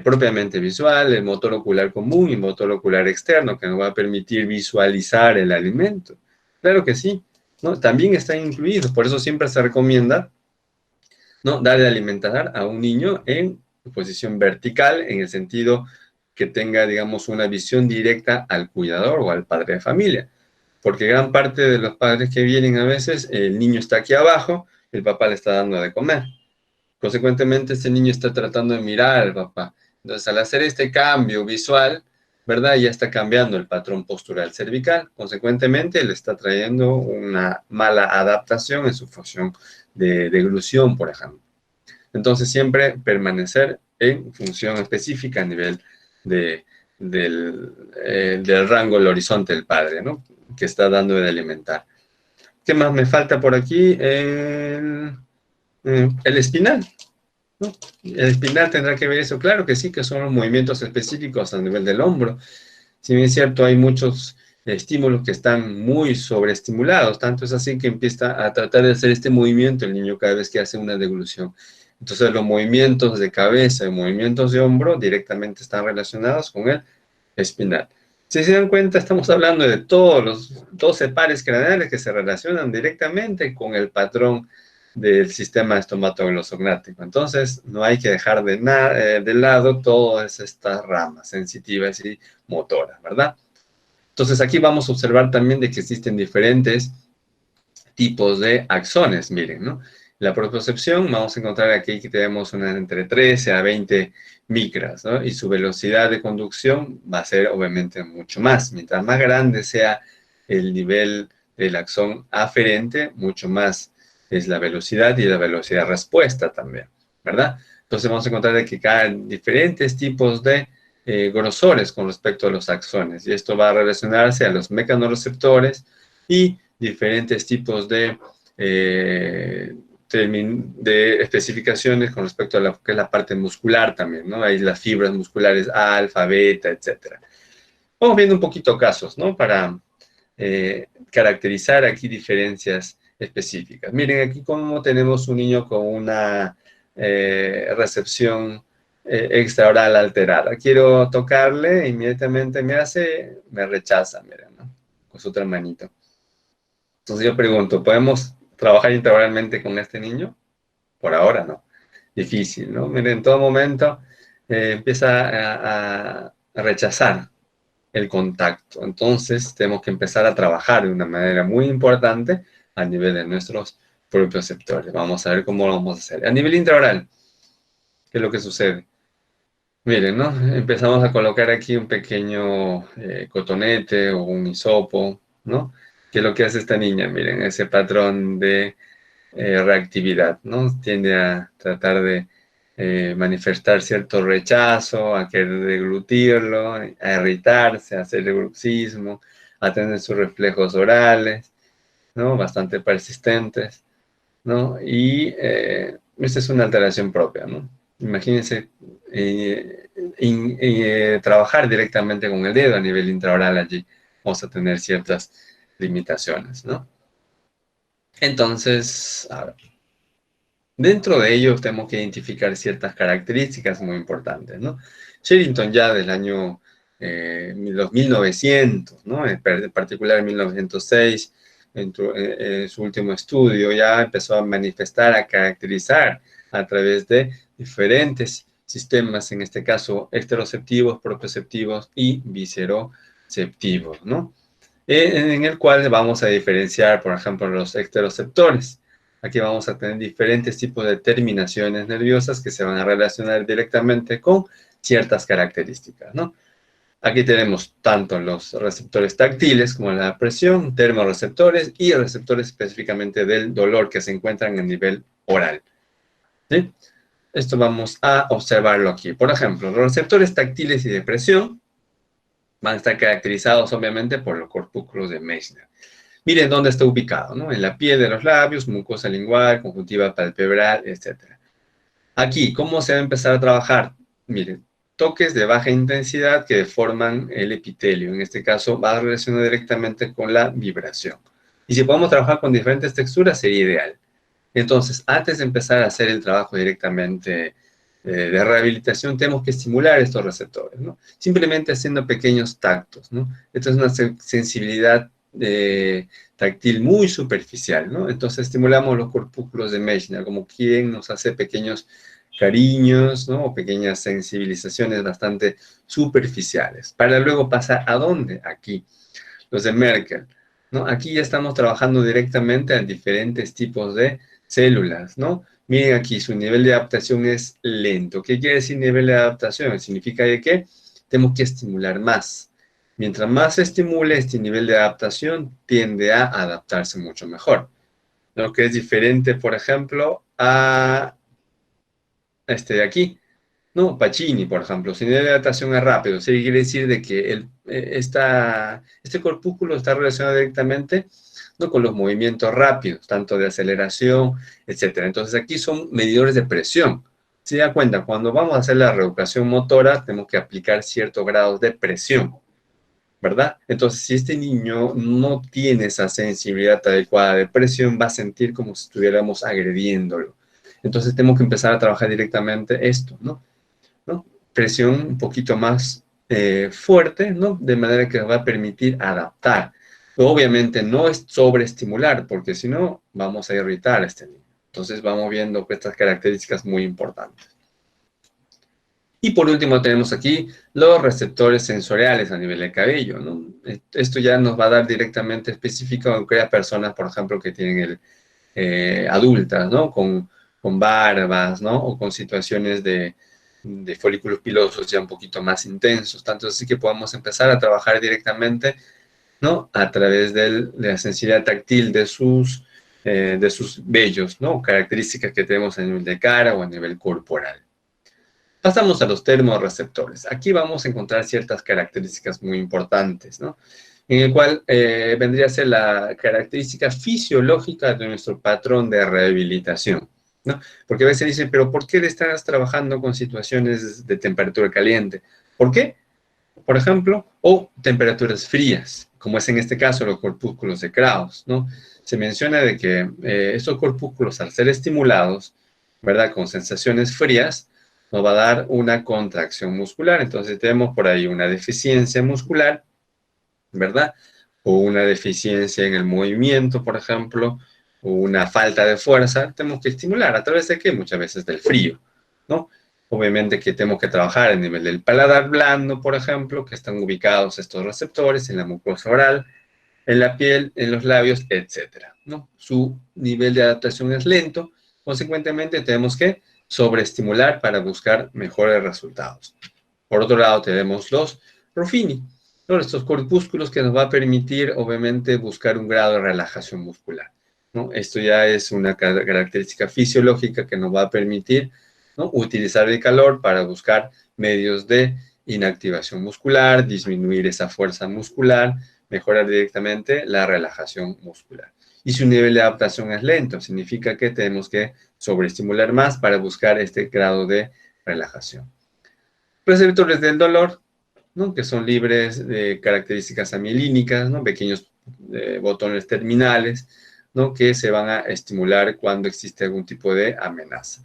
S1: propiamente visual, el motor ocular común y motor ocular externo, que nos va a permitir visualizar el alimento. Claro que sí, ¿no? También está incluido, por eso siempre se recomienda, ¿no? Dar de alimentar a un niño en posición vertical, en el sentido que tenga, digamos, una visión directa al cuidador o al padre de familia. Porque gran parte de los padres que vienen a veces, el niño está aquí abajo, el papá le está dando de comer. Consecuentemente, este niño está tratando de mirar al papá. Entonces, al hacer este cambio visual, ¿verdad? Ya está cambiando el patrón postural cervical. Consecuentemente, le está trayendo una mala adaptación en su función de deglución, por ejemplo. Entonces, siempre permanecer en función específica a nivel del rango, el horizonte del padre, ¿no? Que está dando de alimentar. ¿Qué más me falta por aquí? El espinal, ¿no? El espinal tendrá que ver eso. Claro que sí, que son los movimientos específicos a nivel del hombro. Si bien es cierto, hay muchos estímulos que están muy sobreestimulados, tanto es así que empieza a tratar de hacer este movimiento el niño cada vez que hace una deglución. Entonces los movimientos de cabeza y movimientos de hombro directamente están relacionados con el espinal. Si se dan cuenta, estamos hablando de todos los 12 pares craneales que se relacionan directamente con el patrón del sistema estomatoglossognático. Entonces, no hay que dejar de lado todas estas ramas sensitivas y motoras, ¿verdad? Entonces, aquí vamos a observar también de que existen diferentes tipos de axones, miren, ¿no? La propiocepción, vamos a encontrar aquí que tenemos una entre 13 a 20 micras, ¿no? Y su velocidad de conducción va a ser obviamente mucho más. Mientras más grande sea el nivel del axón aferente, mucho más es la velocidad y la velocidad de respuesta también, ¿verdad? Entonces vamos a encontrar de que hay diferentes tipos de grosores con respecto a los axones. Y esto va a relacionarse a los mecanorreceptores y diferentes tipos de especificaciones con respecto a lo que es la parte muscular también, ¿no? Hay las fibras musculares alfa, beta, etcétera. Vamos viendo un poquito casos, ¿no? Para caracterizar aquí diferencias específicas. Miren aquí cómo tenemos un niño con una recepción extraoral alterada. Quiero tocarle, inmediatamente me rechaza, miren, ¿no? Con su otra manito. Entonces yo pregunto, ¿podemos trabajar integralmente con este niño? Por ahora no. Difícil, ¿no? Miren, en todo momento empieza a rechazar el contacto. Entonces tenemos que empezar a trabajar de una manera muy importante a nivel de nuestros propios sectores. Vamos a ver cómo lo vamos a hacer. A nivel intraoral, ¿qué es lo que sucede? Miren, ¿no? Empezamos a colocar aquí un pequeño cotonete o un hisopo, ¿no? ¿Qué es lo que hace esta niña? Miren, ese patrón de reactividad, ¿no? Tiende a tratar de manifestar cierto rechazo, a querer deglutirlo, a irritarse, a hacer bruxismo, a tener sus reflejos orales, ¿no? Bastante persistentes, ¿no? Y esta es una alteración propia, ¿no? Imagínense trabajar directamente con el dedo a nivel intraoral allí. Vamos a tener ciertas limitaciones, ¿no? Entonces, a ver, dentro de ello tenemos que identificar ciertas características muy importantes, ¿no? Sherrington ya del año los 1900, ¿no? En particular en 1906, en su último estudio, ya empezó a manifestar, a caracterizar a través de diferentes sistemas, en este caso exteroceptivos, propioceptivos y visceroceptivos, ¿no? En el cual vamos a diferenciar, por ejemplo, los exteroceptores. Aquí vamos a tener diferentes tipos de terminaciones nerviosas que se van a relacionar directamente con ciertas características, ¿no? Aquí tenemos tanto los receptores táctiles como la presión, termorreceptores y receptores específicamente del dolor que se encuentran a nivel oral, ¿sí? Esto vamos a observarlo aquí. Por ejemplo, los receptores táctiles y de presión van a estar caracterizados obviamente por los corpúsculos de Meissner. Miren dónde está ubicado, ¿no? En la piel de los labios, mucosa lingual, conjuntiva palpebral, etc. Aquí, ¿cómo se va a empezar a trabajar? Miren, toques de baja intensidad que deforman el epitelio. En este caso, va a relacionar directamente con la vibración. Y si podemos trabajar con diferentes texturas, sería ideal. Entonces, antes de empezar a hacer el trabajo directamente de rehabilitación, tenemos que estimular estos receptores, ¿no? Simplemente haciendo pequeños tactos, ¿no? Esta es una sensibilidad táctil muy superficial, ¿no? Entonces, estimulamos los corpúsculos de Meissner, como quien nos hace pequeños cariños, ¿no? O pequeñas sensibilizaciones bastante superficiales. Para luego pasar ¿a dónde? Aquí, los de Merkel, ¿no? Aquí ya estamos trabajando directamente a diferentes tipos de células, ¿no? Miren aquí, su nivel de adaptación es lento. ¿Qué quiere decir nivel de adaptación? Significa de que tenemos que estimular más. Mientras más se estimule, este nivel de adaptación tiende a adaptarse mucho mejor. Lo que es diferente, por ejemplo, a este de aquí, ¿no? Pacini, por ejemplo, su nivel de adaptación es rápido. Eso quiere decir de que este corpúsculo está relacionado directamente, ¿no? Con los movimientos rápidos, tanto de aceleración, etcétera. Entonces aquí son medidores de presión. Se da cuenta, cuando vamos a hacer la reeducación motora, tenemos que aplicar ciertos grados de presión, ¿verdad? Entonces, si este niño no tiene esa sensibilidad adecuada de presión, va a sentir como si estuviéramos agrediéndolo. Entonces, tenemos que empezar a trabajar directamente esto, ¿no? ¿No? Presión un poquito más fuerte, ¿no? De manera que va a permitir adaptar. Obviamente no es sobreestimular, porque si no, vamos a irritar a este niño. Entonces, vamos viendo estas características muy importantes. Y por último tenemos aquí los receptores sensoriales a nivel del cabello, ¿no? Esto ya nos va a dar directamente específico en aquellas personas, por ejemplo, que tienen adultas, ¿no? Con barbas, ¿no? O con situaciones de folículos pilosos ya un poquito más intensos. Tanto así que podemos empezar a trabajar directamente, ¿no? A través de la sensibilidad táctil de sus vellos, ¿no? Características que tenemos a nivel de cara o a nivel corporal. Pasamos a los termorreceptores. Aquí vamos a encontrar ciertas características muy importantes, ¿no? En el cual vendría a ser la característica fisiológica de nuestro patrón de rehabilitación, ¿no? Porque a veces dicen, pero ¿por qué estás trabajando con situaciones de temperatura caliente? ¿Por qué? Por ejemplo, o temperaturas frías, como es en este caso los corpúsculos de Krauss, ¿no? Se menciona de que estos corpúsculos, al ser estimulados, ¿verdad? Con sensaciones frías, nos va a dar una contracción muscular. Entonces tenemos por ahí una deficiencia muscular, ¿verdad? O una deficiencia en el movimiento, por ejemplo, o una falta de fuerza. Tenemos que estimular a través de qué? Muchas veces del frío, ¿no? Obviamente que tenemos que trabajar a nivel del paladar blando, por ejemplo, que están ubicados estos receptores en la mucosa oral, en la piel, en los labios, etcétera, ¿no? Su nivel de adaptación es lento, consecuentemente tenemos que sobreestimular para buscar mejores resultados. Por otro lado, tenemos los Ruffini, ¿no? Estos corpúsculos que nos va a permitir, obviamente, buscar un grado de relajación muscular, ¿no? Esto ya es una característica fisiológica que nos va a permitir, ¿no? Utilizar el calor para buscar medios de inactivación muscular, disminuir esa fuerza muscular, mejorar directamente la relajación muscular. Y si un nivel de adaptación es lento, significa que tenemos que sobreestimular más para buscar este grado de relajación. Receptores del dolor, ¿no? Que son libres de características amielínicas, ¿no? Pequeños botones terminales, ¿no? Que se van a estimular cuando existe algún tipo de amenaza.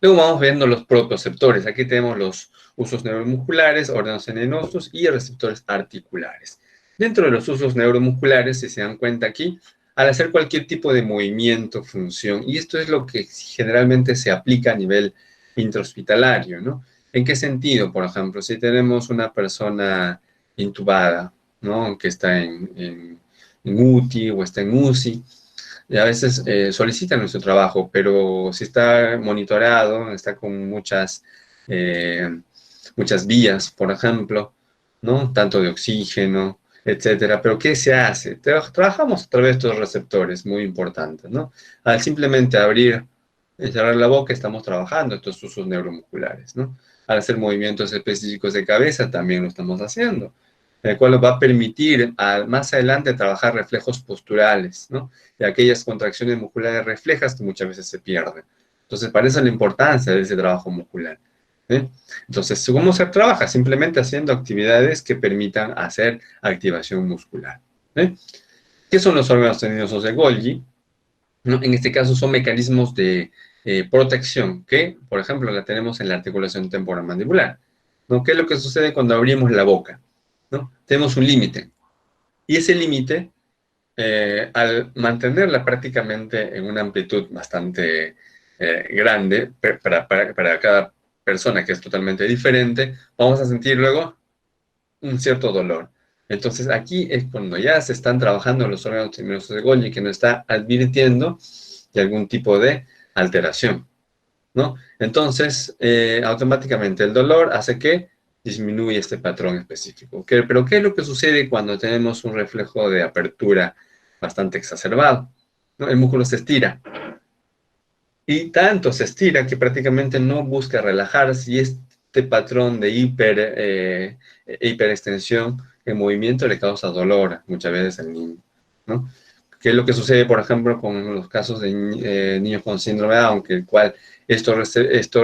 S1: Luego vamos viendo los propioceptores. Aquí tenemos los usos neuromusculares, órganos venenosos y receptores articulares. Dentro de los usos neuromusculares, si se dan cuenta aquí, al hacer cualquier tipo de movimiento, función, y esto es lo que generalmente se aplica a nivel intrahospitalario, ¿no? ¿En qué sentido? Por ejemplo, si tenemos una persona intubada, ¿no? Que está en UTI o está en UCI, y a veces solicitan nuestro trabajo, pero si está monitoreado, está con muchas vías, por ejemplo, ¿no? Tanto de oxígeno, etcétera. Pero ¿qué se hace? Trabajamos a través de estos receptores muy importantes, ¿no? Al simplemente abrir y cerrar la boca, estamos trabajando estos usos neuromusculares, ¿no? Al hacer movimientos específicos de cabeza, también lo estamos haciendo, el cual nos va a permitir más adelante trabajar reflejos posturales, ¿no? Y aquellas contracciones musculares reflejas que muchas veces se pierden. Entonces, para eso es la importancia de ese trabajo muscular. ¿Eh? Entonces, ¿cómo se trabaja? Simplemente haciendo actividades que permitan hacer activación muscular. ¿Eh? ¿Qué son los órganos tendinosos de Golgi? ¿No? En este caso son mecanismos de protección que, por ejemplo, la tenemos en la articulación temporomandibular, ¿no? ¿Qué es lo que sucede cuando abrimos la boca? ¿No? Tenemos un límite. Y ese límite, al mantenerla prácticamente en una amplitud bastante grande, para cada persona que es totalmente diferente, vamos a sentir luego un cierto dolor. Entonces aquí es cuando ya se están trabajando los órganos tendinosos de Golgi, que nos está advirtiendo de algún tipo de alteración, ¿no? Entonces, automáticamente el dolor hace que disminuya este patrón específico. Pero ¿qué es lo que sucede cuando tenemos un reflejo de apertura bastante exacerbado? ¿No? El músculo se estira. Y tanto se estira que prácticamente no busca relajarse y este patrón de hiperextensión en movimiento le causa dolor muchas veces al niño, ¿no? ¿Qué es lo que sucede, por ejemplo, con los casos de niños con síndrome de Down, que el cual estos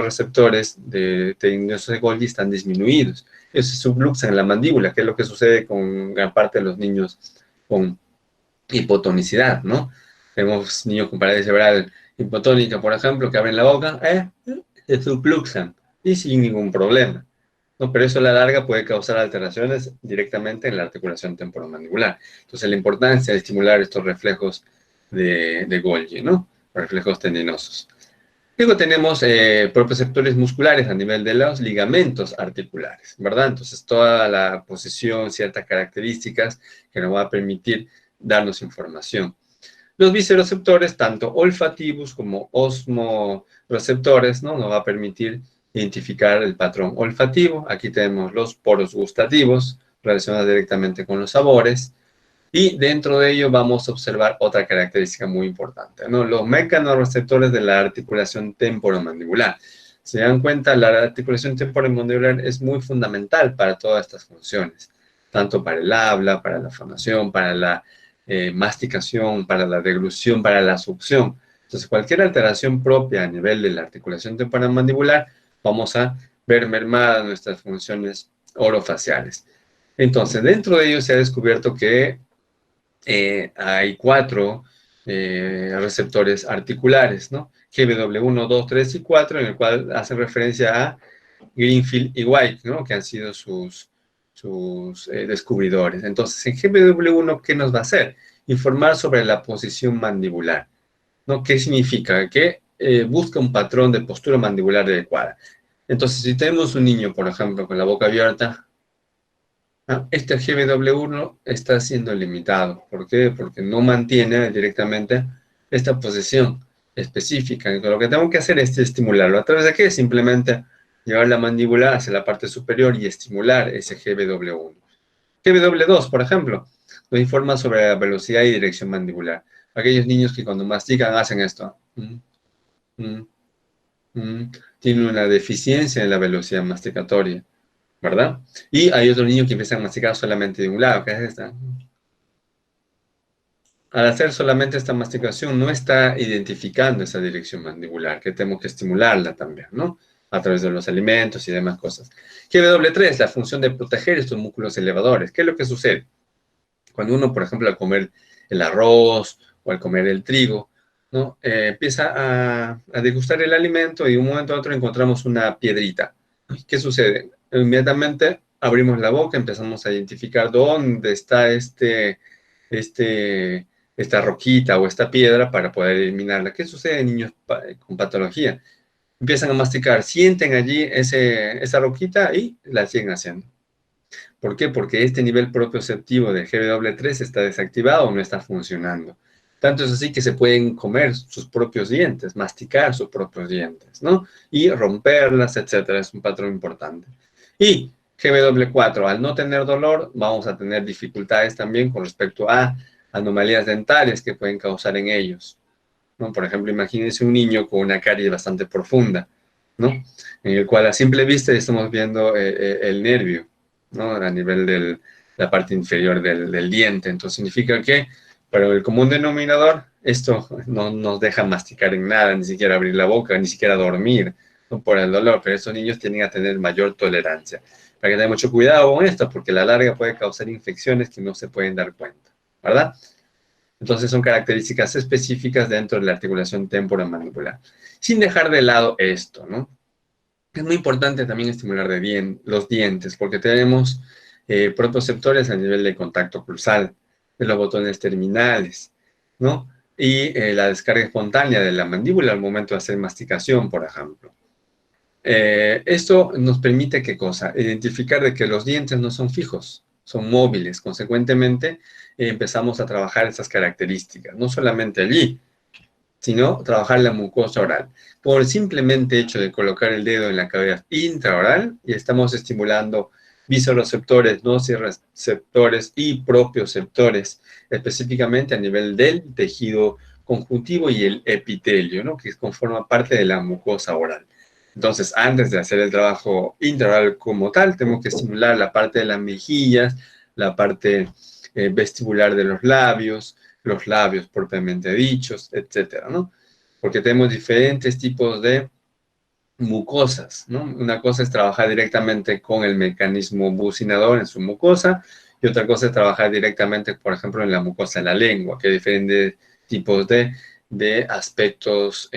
S1: receptores de tendinosos de Golgi están disminuidos? Eso se subluxa en la mandíbula, que es lo que sucede con gran parte de los niños con hipotonicidad, ¿no? Tenemos niños con parálisis cerebral hipotónica, por ejemplo, que abren la boca, se subluxan y sin ningún problema, ¿no? Pero eso a la larga puede causar alteraciones directamente en la articulación temporomandibular. Entonces, la importancia de estimular estos reflejos de Golgi, ¿no? Reflejos tendinosos. Luego tenemos propioceptores musculares a nivel de los ligamentos articulares, ¿verdad? Entonces, toda la posición, ciertas características que nos va a permitir darnos información. Los visceroceptores, tanto olfativos como osmoreceptores, ¿no? Nos va a permitir identificar el patrón olfativo. Aquí tenemos los poros gustativos, relacionados directamente con los sabores. Y dentro de ello vamos a observar otra característica muy importante, ¿no? Los mecanorreceptores de la articulación temporomandibular. Se dan cuenta, la articulación temporomandibular es muy fundamental para todas estas funciones, tanto para el habla, para la fonación, para la masticación, para la deglución, para la succión. Entonces, cualquier alteración propia a nivel de la articulación temporomandibular, vamos a ver mermadas nuestras funciones orofaciales. Entonces, dentro de ello se ha descubierto que hay 4 receptores articulares, ¿no? GBW1, 2, 3 y 4, en el cual hace referencia a Greenfield y White, ¿no? Que han sido sus descubridores. Entonces, en GBW1, ¿qué nos va a hacer? Informar sobre la posición mandibular, ¿no? ¿Qué significa? Que busca un patrón de postura mandibular adecuada. Entonces, si tenemos un niño, por ejemplo, con la boca abierta, este GBW1 está siendo limitado. ¿Por qué? Porque no mantiene directamente esta posición específica. Entonces, lo que tengo que hacer es estimularlo. ¿A través de qué? Simplemente llevar la mandíbula hacia la parte superior y estimular ese GBW1. GBW2, por ejemplo, nos informa sobre la velocidad y dirección mandibular. Aquellos niños que cuando mastican hacen esto. Mm, Tienen una deficiencia en la velocidad masticatoria, ¿verdad? Y hay otros niños que empiezan a masticar solamente de un lado, que es esta. Al hacer solamente esta masticación, no está identificando esa dirección mandibular, que tenemos que estimularla también, ¿no? A través de los alimentos y demás cosas. GW3, la función de proteger estos músculos elevadores. ¿Qué es lo que sucede? Cuando uno, por ejemplo, al comer el arroz o al comer el trigo, ¿no? Empieza a degustar el alimento y de un momento a otro encontramos una piedrita. ¿Qué sucede? Inmediatamente abrimos la boca, empezamos a identificar dónde está este, esta roquita o esta piedra para poder eliminarla. ¿Qué sucede en niños con patología? Empiezan a masticar, sienten allí esa roquita y la siguen haciendo. ¿Por qué? Porque este nivel propioceptivo del GW3 está desactivado o no está funcionando. Tanto es así que se pueden comer sus propios dientes, masticar sus propios dientes, ¿no? Y romperlas, etcétera. Es un patrón importante. Y GW4, al no tener dolor, vamos a tener dificultades también con respecto a anomalías dentarias que pueden causar en ellos, ¿no? Por ejemplo, imagínense un niño con una carie bastante profunda, ¿no? En el cual a simple vista estamos viendo el nervio, ¿no? A nivel de la parte inferior del diente. Entonces significa que para el común denominador esto no nos deja masticar en nada, ni siquiera abrir la boca, ni siquiera dormir, ¿no? Por el dolor. Pero estos niños tienden a tener mayor tolerancia. Para que tengan mucho cuidado con esto, porque a la larga puede causar infecciones que no se pueden dar cuenta, ¿verdad? Entonces son características específicas dentro de la articulación temporomandibular. Sin dejar de lado esto, ¿no? Es muy importante también estimular los dientes, porque tenemos propioceptores a nivel de contacto cruzal, de los botones terminales, ¿no? Y la descarga espontánea de la mandíbula al momento de hacer masticación, por ejemplo. Esto nos permite, ¿qué cosa? Identificar de que los dientes no son fijos, son móviles. Consecuentemente, empezamos a trabajar esas características, no solamente allí, sino trabajar la mucosa oral. Por el simplemente hecho de colocar el dedo en la cavidad intraoral, y estamos estimulando visoreceptores, nociceptores y propioceptores, específicamente a nivel del tejido conjuntivo y el epitelio, ¿no? Que conforma parte de la mucosa oral. Entonces, antes de hacer el trabajo intraoral como tal, tenemos que estimular la parte de las mejillas, la parte vestibular de los labios propiamente dichos, etcétera, ¿no? Porque tenemos diferentes tipos de mucosas, ¿no? Una cosa es trabajar directamente con el mecanismo bucinador en su mucosa y otra cosa es trabajar directamente, por ejemplo, en la mucosa de la lengua, que hay diferentes tipos de aspectos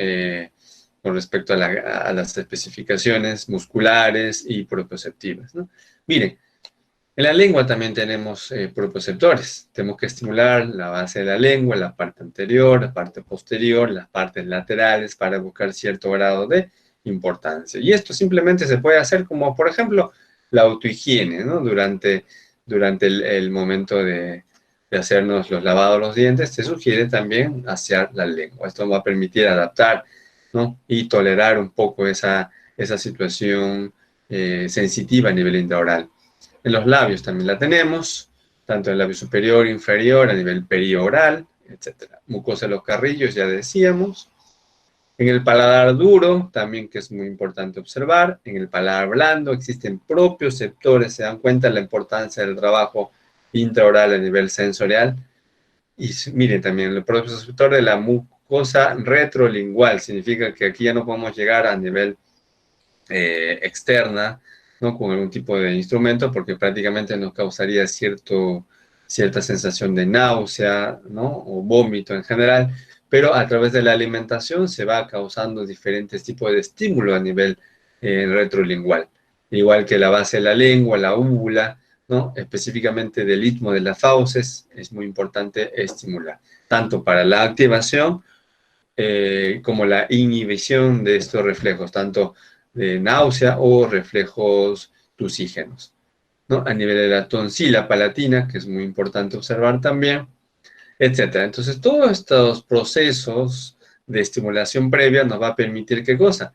S1: con respecto a las especificaciones musculares y propioceptivas, ¿no? Miren, En la lengua también tenemos propioceptores. Tenemos que estimular la base de la lengua, la parte anterior, la parte posterior, las partes laterales para buscar cierto grado de importancia. Y esto simplemente se puede hacer como, por ejemplo, la autohigiene, ¿no? Durante el momento de hacernos los lavados de los dientes, se sugiere también asear la lengua. Esto va a permitir adaptar, ¿no? Y tolerar un poco esa situación sensitiva a nivel intraoral. En los labios también la tenemos, tanto en el labio superior, inferior, a nivel perioral, etc. Mucosa de los carrillos, ya decíamos. En el paladar duro, también que es muy importante observar. En el paladar blando existen propioceptores, se dan cuenta de la importancia del trabajo intraoral a nivel sensorial. Y miren también, el propioceptor de la mucosa retrolingual, significa que aquí ya no podemos llegar a nivel externa, ¿no? Con algún tipo de instrumento, porque prácticamente nos causaría cierta sensación de náusea, ¿no? O vómito en general, pero a través de la alimentación se va causando diferentes tipos de estímulo a nivel retrolingual, igual que la base de la lengua, la úvula, ¿no? Específicamente del istmo de las fauces, es muy importante estimular, tanto para la activación como la inhibición de estos reflejos, tanto de náusea o reflejos tusígenos, ¿no? A nivel de la tonsila palatina, que es muy importante observar también, etcétera. Entonces, todos estos procesos de estimulación previa nos va a permitir, ¿qué cosa?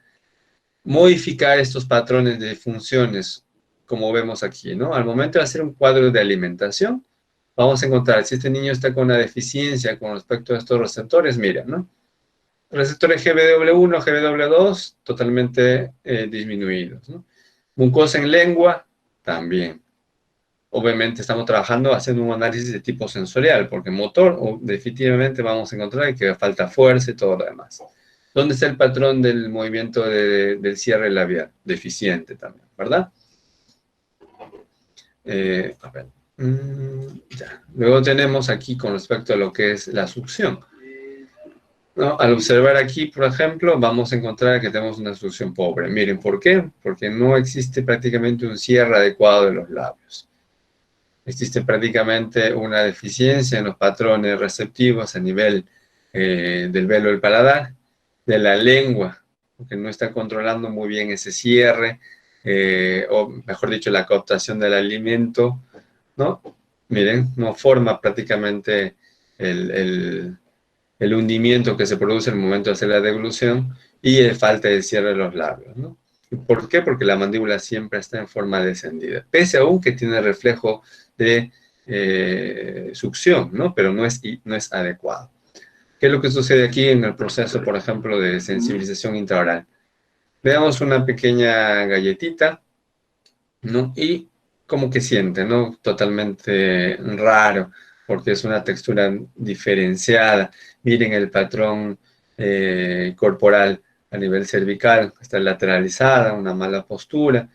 S1: Modificar estos patrones de funciones, como vemos aquí, ¿no? Al momento de hacer un cuadro de alimentación, vamos a encontrar si este niño está con una deficiencia con respecto a estos receptores, mira, ¿no? Receptores GBW1, GBW2 totalmente disminuidos, ¿no? Mucosa en lengua, también. Obviamente estamos trabajando haciendo un análisis de tipo sensorial, porque motor definitivamente vamos a encontrar que falta fuerza y todo lo demás. ¿Dónde está el patrón del movimiento del cierre labial? Deficiente también, ¿verdad? A ver. Ya. Luego tenemos aquí con respecto a lo que es la succión. ¿No? Al observar aquí, por ejemplo, vamos a encontrar que tenemos una solución pobre. Miren, ¿por qué? Porque no existe prácticamente un cierre adecuado de los labios. Existe prácticamente una deficiencia en los patrones receptivos a nivel del velo del paladar, de la lengua, porque no está controlando muy bien ese cierre, o mejor dicho, la cooptación del alimento, ¿no? Miren, no forma prácticamente el hundimiento que se produce en el momento de hacer la deglución y el falta de cierre de los labios, ¿no? ¿Por qué? Porque la mandíbula siempre está en forma descendida, pese aún que tiene reflejo de succión, ¿no? Pero no es adecuado. ¿Qué es lo que sucede aquí en el proceso, por ejemplo, de sensibilización intraoral? Veamos una pequeña galletita, ¿no? Y como que siente, ¿no? Totalmente raro, porque es una textura diferenciada. Miren el patrón corporal a nivel cervical, está lateralizada, una mala postura,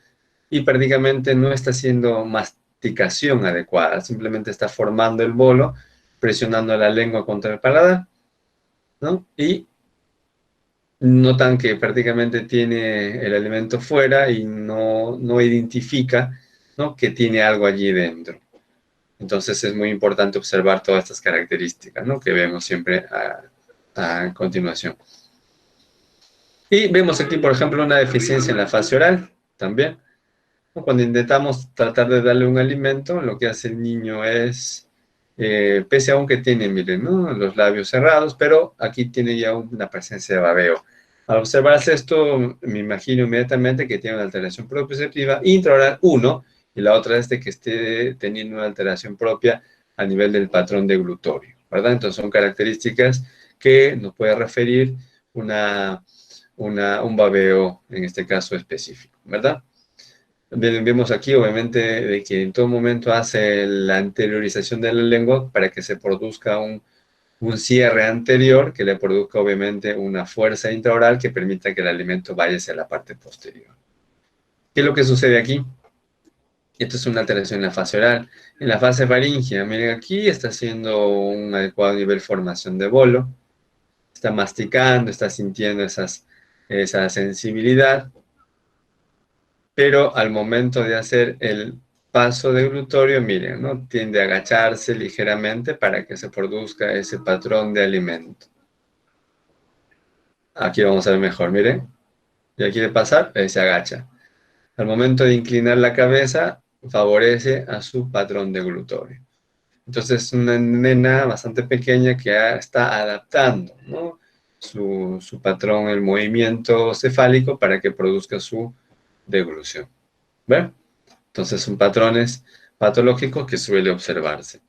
S1: y prácticamente no está haciendo masticación adecuada, simplemente está formando el bolo, presionando la lengua contra el paladar, ¿no? Y notan que prácticamente tiene el alimento fuera y no identifica, ¿no? Que tiene algo allí dentro. Entonces es muy importante observar todas estas características, ¿no? Que vemos siempre a continuación. Y vemos aquí, por ejemplo, una deficiencia en la fase oral también. Cuando intentamos tratar de darle un alimento, lo que hace el niño es, pese a que tiene, miren, ¿no? Los labios cerrados, pero aquí tiene ya una presencia de babeo. Al observarse esto, me imagino inmediatamente que tiene una alteración propioceptiva intraoral 1, y la otra es de que esté teniendo una alteración propia a nivel del patrón deglutorio, ¿verdad? Entonces son características que nos puede referir un babeo, en este caso específico, ¿verdad? Vemos aquí, obviamente, de que en todo momento hace la anteriorización de la lengua para que se produzca un cierre anterior que le produzca, obviamente, una fuerza intraoral que permita que el alimento vaya hacia la parte posterior. ¿Qué es lo que sucede aquí? Esto es una alteración en la fase oral. En la fase faríngea, miren aquí, está haciendo un adecuado nivel de formación de bolo, está masticando, está sintiendo esa sensibilidad, pero al momento de hacer paso de glutorio, miren, ¿no? Tiende a agacharse ligeramente para que se produzca ese patrón de alimento. Aquí vamos a ver mejor, miren. Ya quiere pasar, se agacha. Al momento de inclinar la cabeza, favorece a su patrón de glutorio. Entonces, es una nena bastante pequeña que está adaptando, ¿no? su patrón, el movimiento cefálico para que produzca su deglución. ¿Ven? Entonces, son patrones patológicos que suele observarse.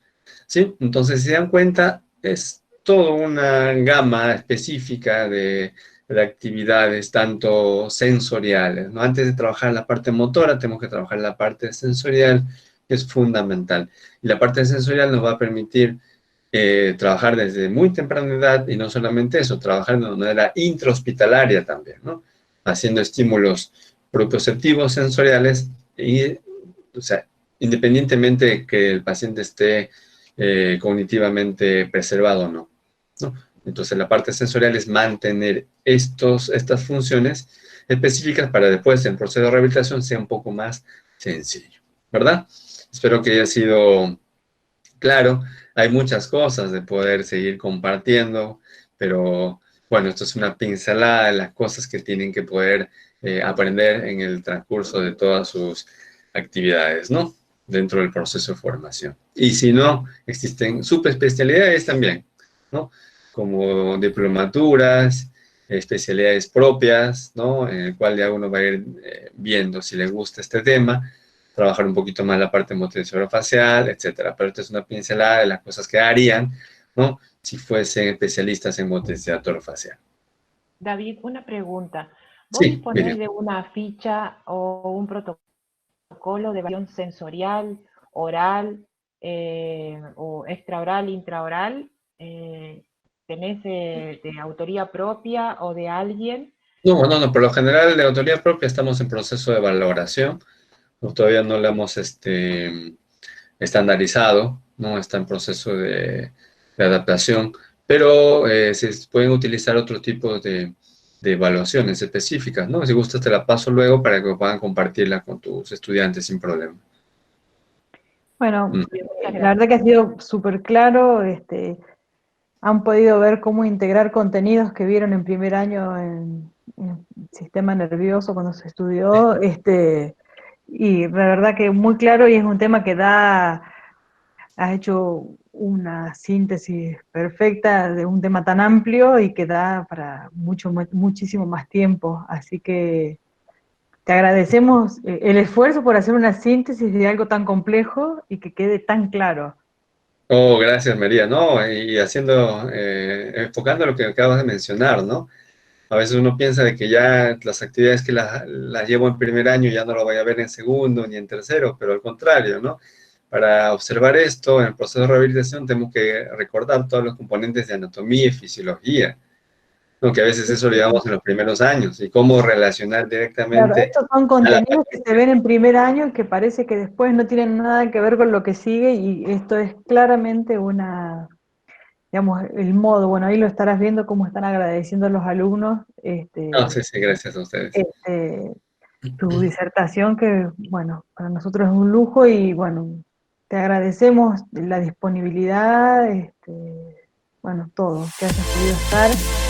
S1: ¿Sí? Entonces, si se dan cuenta, es toda una gama específica de actividades, tanto sensoriales, ¿no? Antes de trabajar la parte motora, tenemos que trabajar la parte sensorial, que es fundamental. Y la parte sensorial nos va a permitir trabajar desde muy temprana edad, y no solamente eso, trabajar de una manera intrahospitalaria también, ¿no? Haciendo estímulos propioceptivos sensoriales y, o sea, independientemente de que el paciente esté cognitivamente preservado o no, ¿no? Entonces, la parte sensorial es mantener estas funciones específicas para después, en el proceso de rehabilitación, sea un poco más sencillo, ¿verdad? Espero que haya sido claro. Hay muchas cosas de poder seguir compartiendo, pero bueno, esto es una pincelada de las cosas que tienen que poder aprender en el transcurso de todas sus actividades, ¿no? Dentro del proceso de formación. Y si no, existen subespecialidades también, ¿no? Como diplomaturas, especialidades propias, ¿no? En el cual ya uno va a ir viendo si le gusta este tema, trabajar un poquito más la parte motriz-orofacial, etcétera. Pero esto es una pincelada de las cosas que harían, ¿no? Si fuesen especialistas en motricidad orofacial.
S2: David, una pregunta. ¿Vos
S1: Sí,
S2: disponés
S1: Miriam.
S2: de una ficha o un protocolo de evaluación sensorial, oral, o extraoral, intraoral? ¿Tenés de autoría propia o de alguien?
S1: No, no, no, por lo general de autoría propia estamos en proceso de valoración. No, todavía no lo hemos estandarizado, no está en proceso de adaptación, pero se pueden utilizar otro tipo de evaluaciones específicas, ¿no? Si gustas te la paso luego para que puedan compartirla con tus estudiantes sin problema.
S3: Bueno,
S1: Mm.
S2: Muchas
S3: la
S2: gracias.
S3: verdad que ha sido súper claro, han podido ver cómo integrar contenidos que vieron en primer año en sistema nervioso cuando se estudió, y la verdad que muy claro, y es un tema que has hecho una síntesis perfecta de un tema tan amplio y que da para muchísimo más tiempo, así que te agradecemos el esfuerzo por hacer una síntesis de algo tan complejo y que quede tan claro.
S1: Oh, gracias María, ¿no? Y haciendo, enfocando lo que acabas de mencionar, ¿no? A veces uno piensa de que ya las actividades que las llevo en primer año ya no lo voy a ver en segundo ni en tercero, pero al contrario, ¿no? Para observar esto en el proceso de rehabilitación tenemos que recordar todos los componentes de anatomía y fisiología, ¿no? Que a veces eso lo llevamos en los primeros años, y cómo relacionar
S3: Claro,
S1: directamente
S3: estos son
S1: a la
S3: contenidos que
S1: parte.
S3: se ven en primer año y que parece que después no tienen nada que ver con lo que sigue, y esto es claramente digamos, el modo, bueno, ahí lo estarás viendo cómo están agradeciendo a los alumnos
S1: No, sí, sí, gracias a ustedes.
S3: este, tu disertación, que bueno, para nosotros es un lujo, y bueno, te agradecemos la disponibilidad, bueno, todo, que hayas podido estar.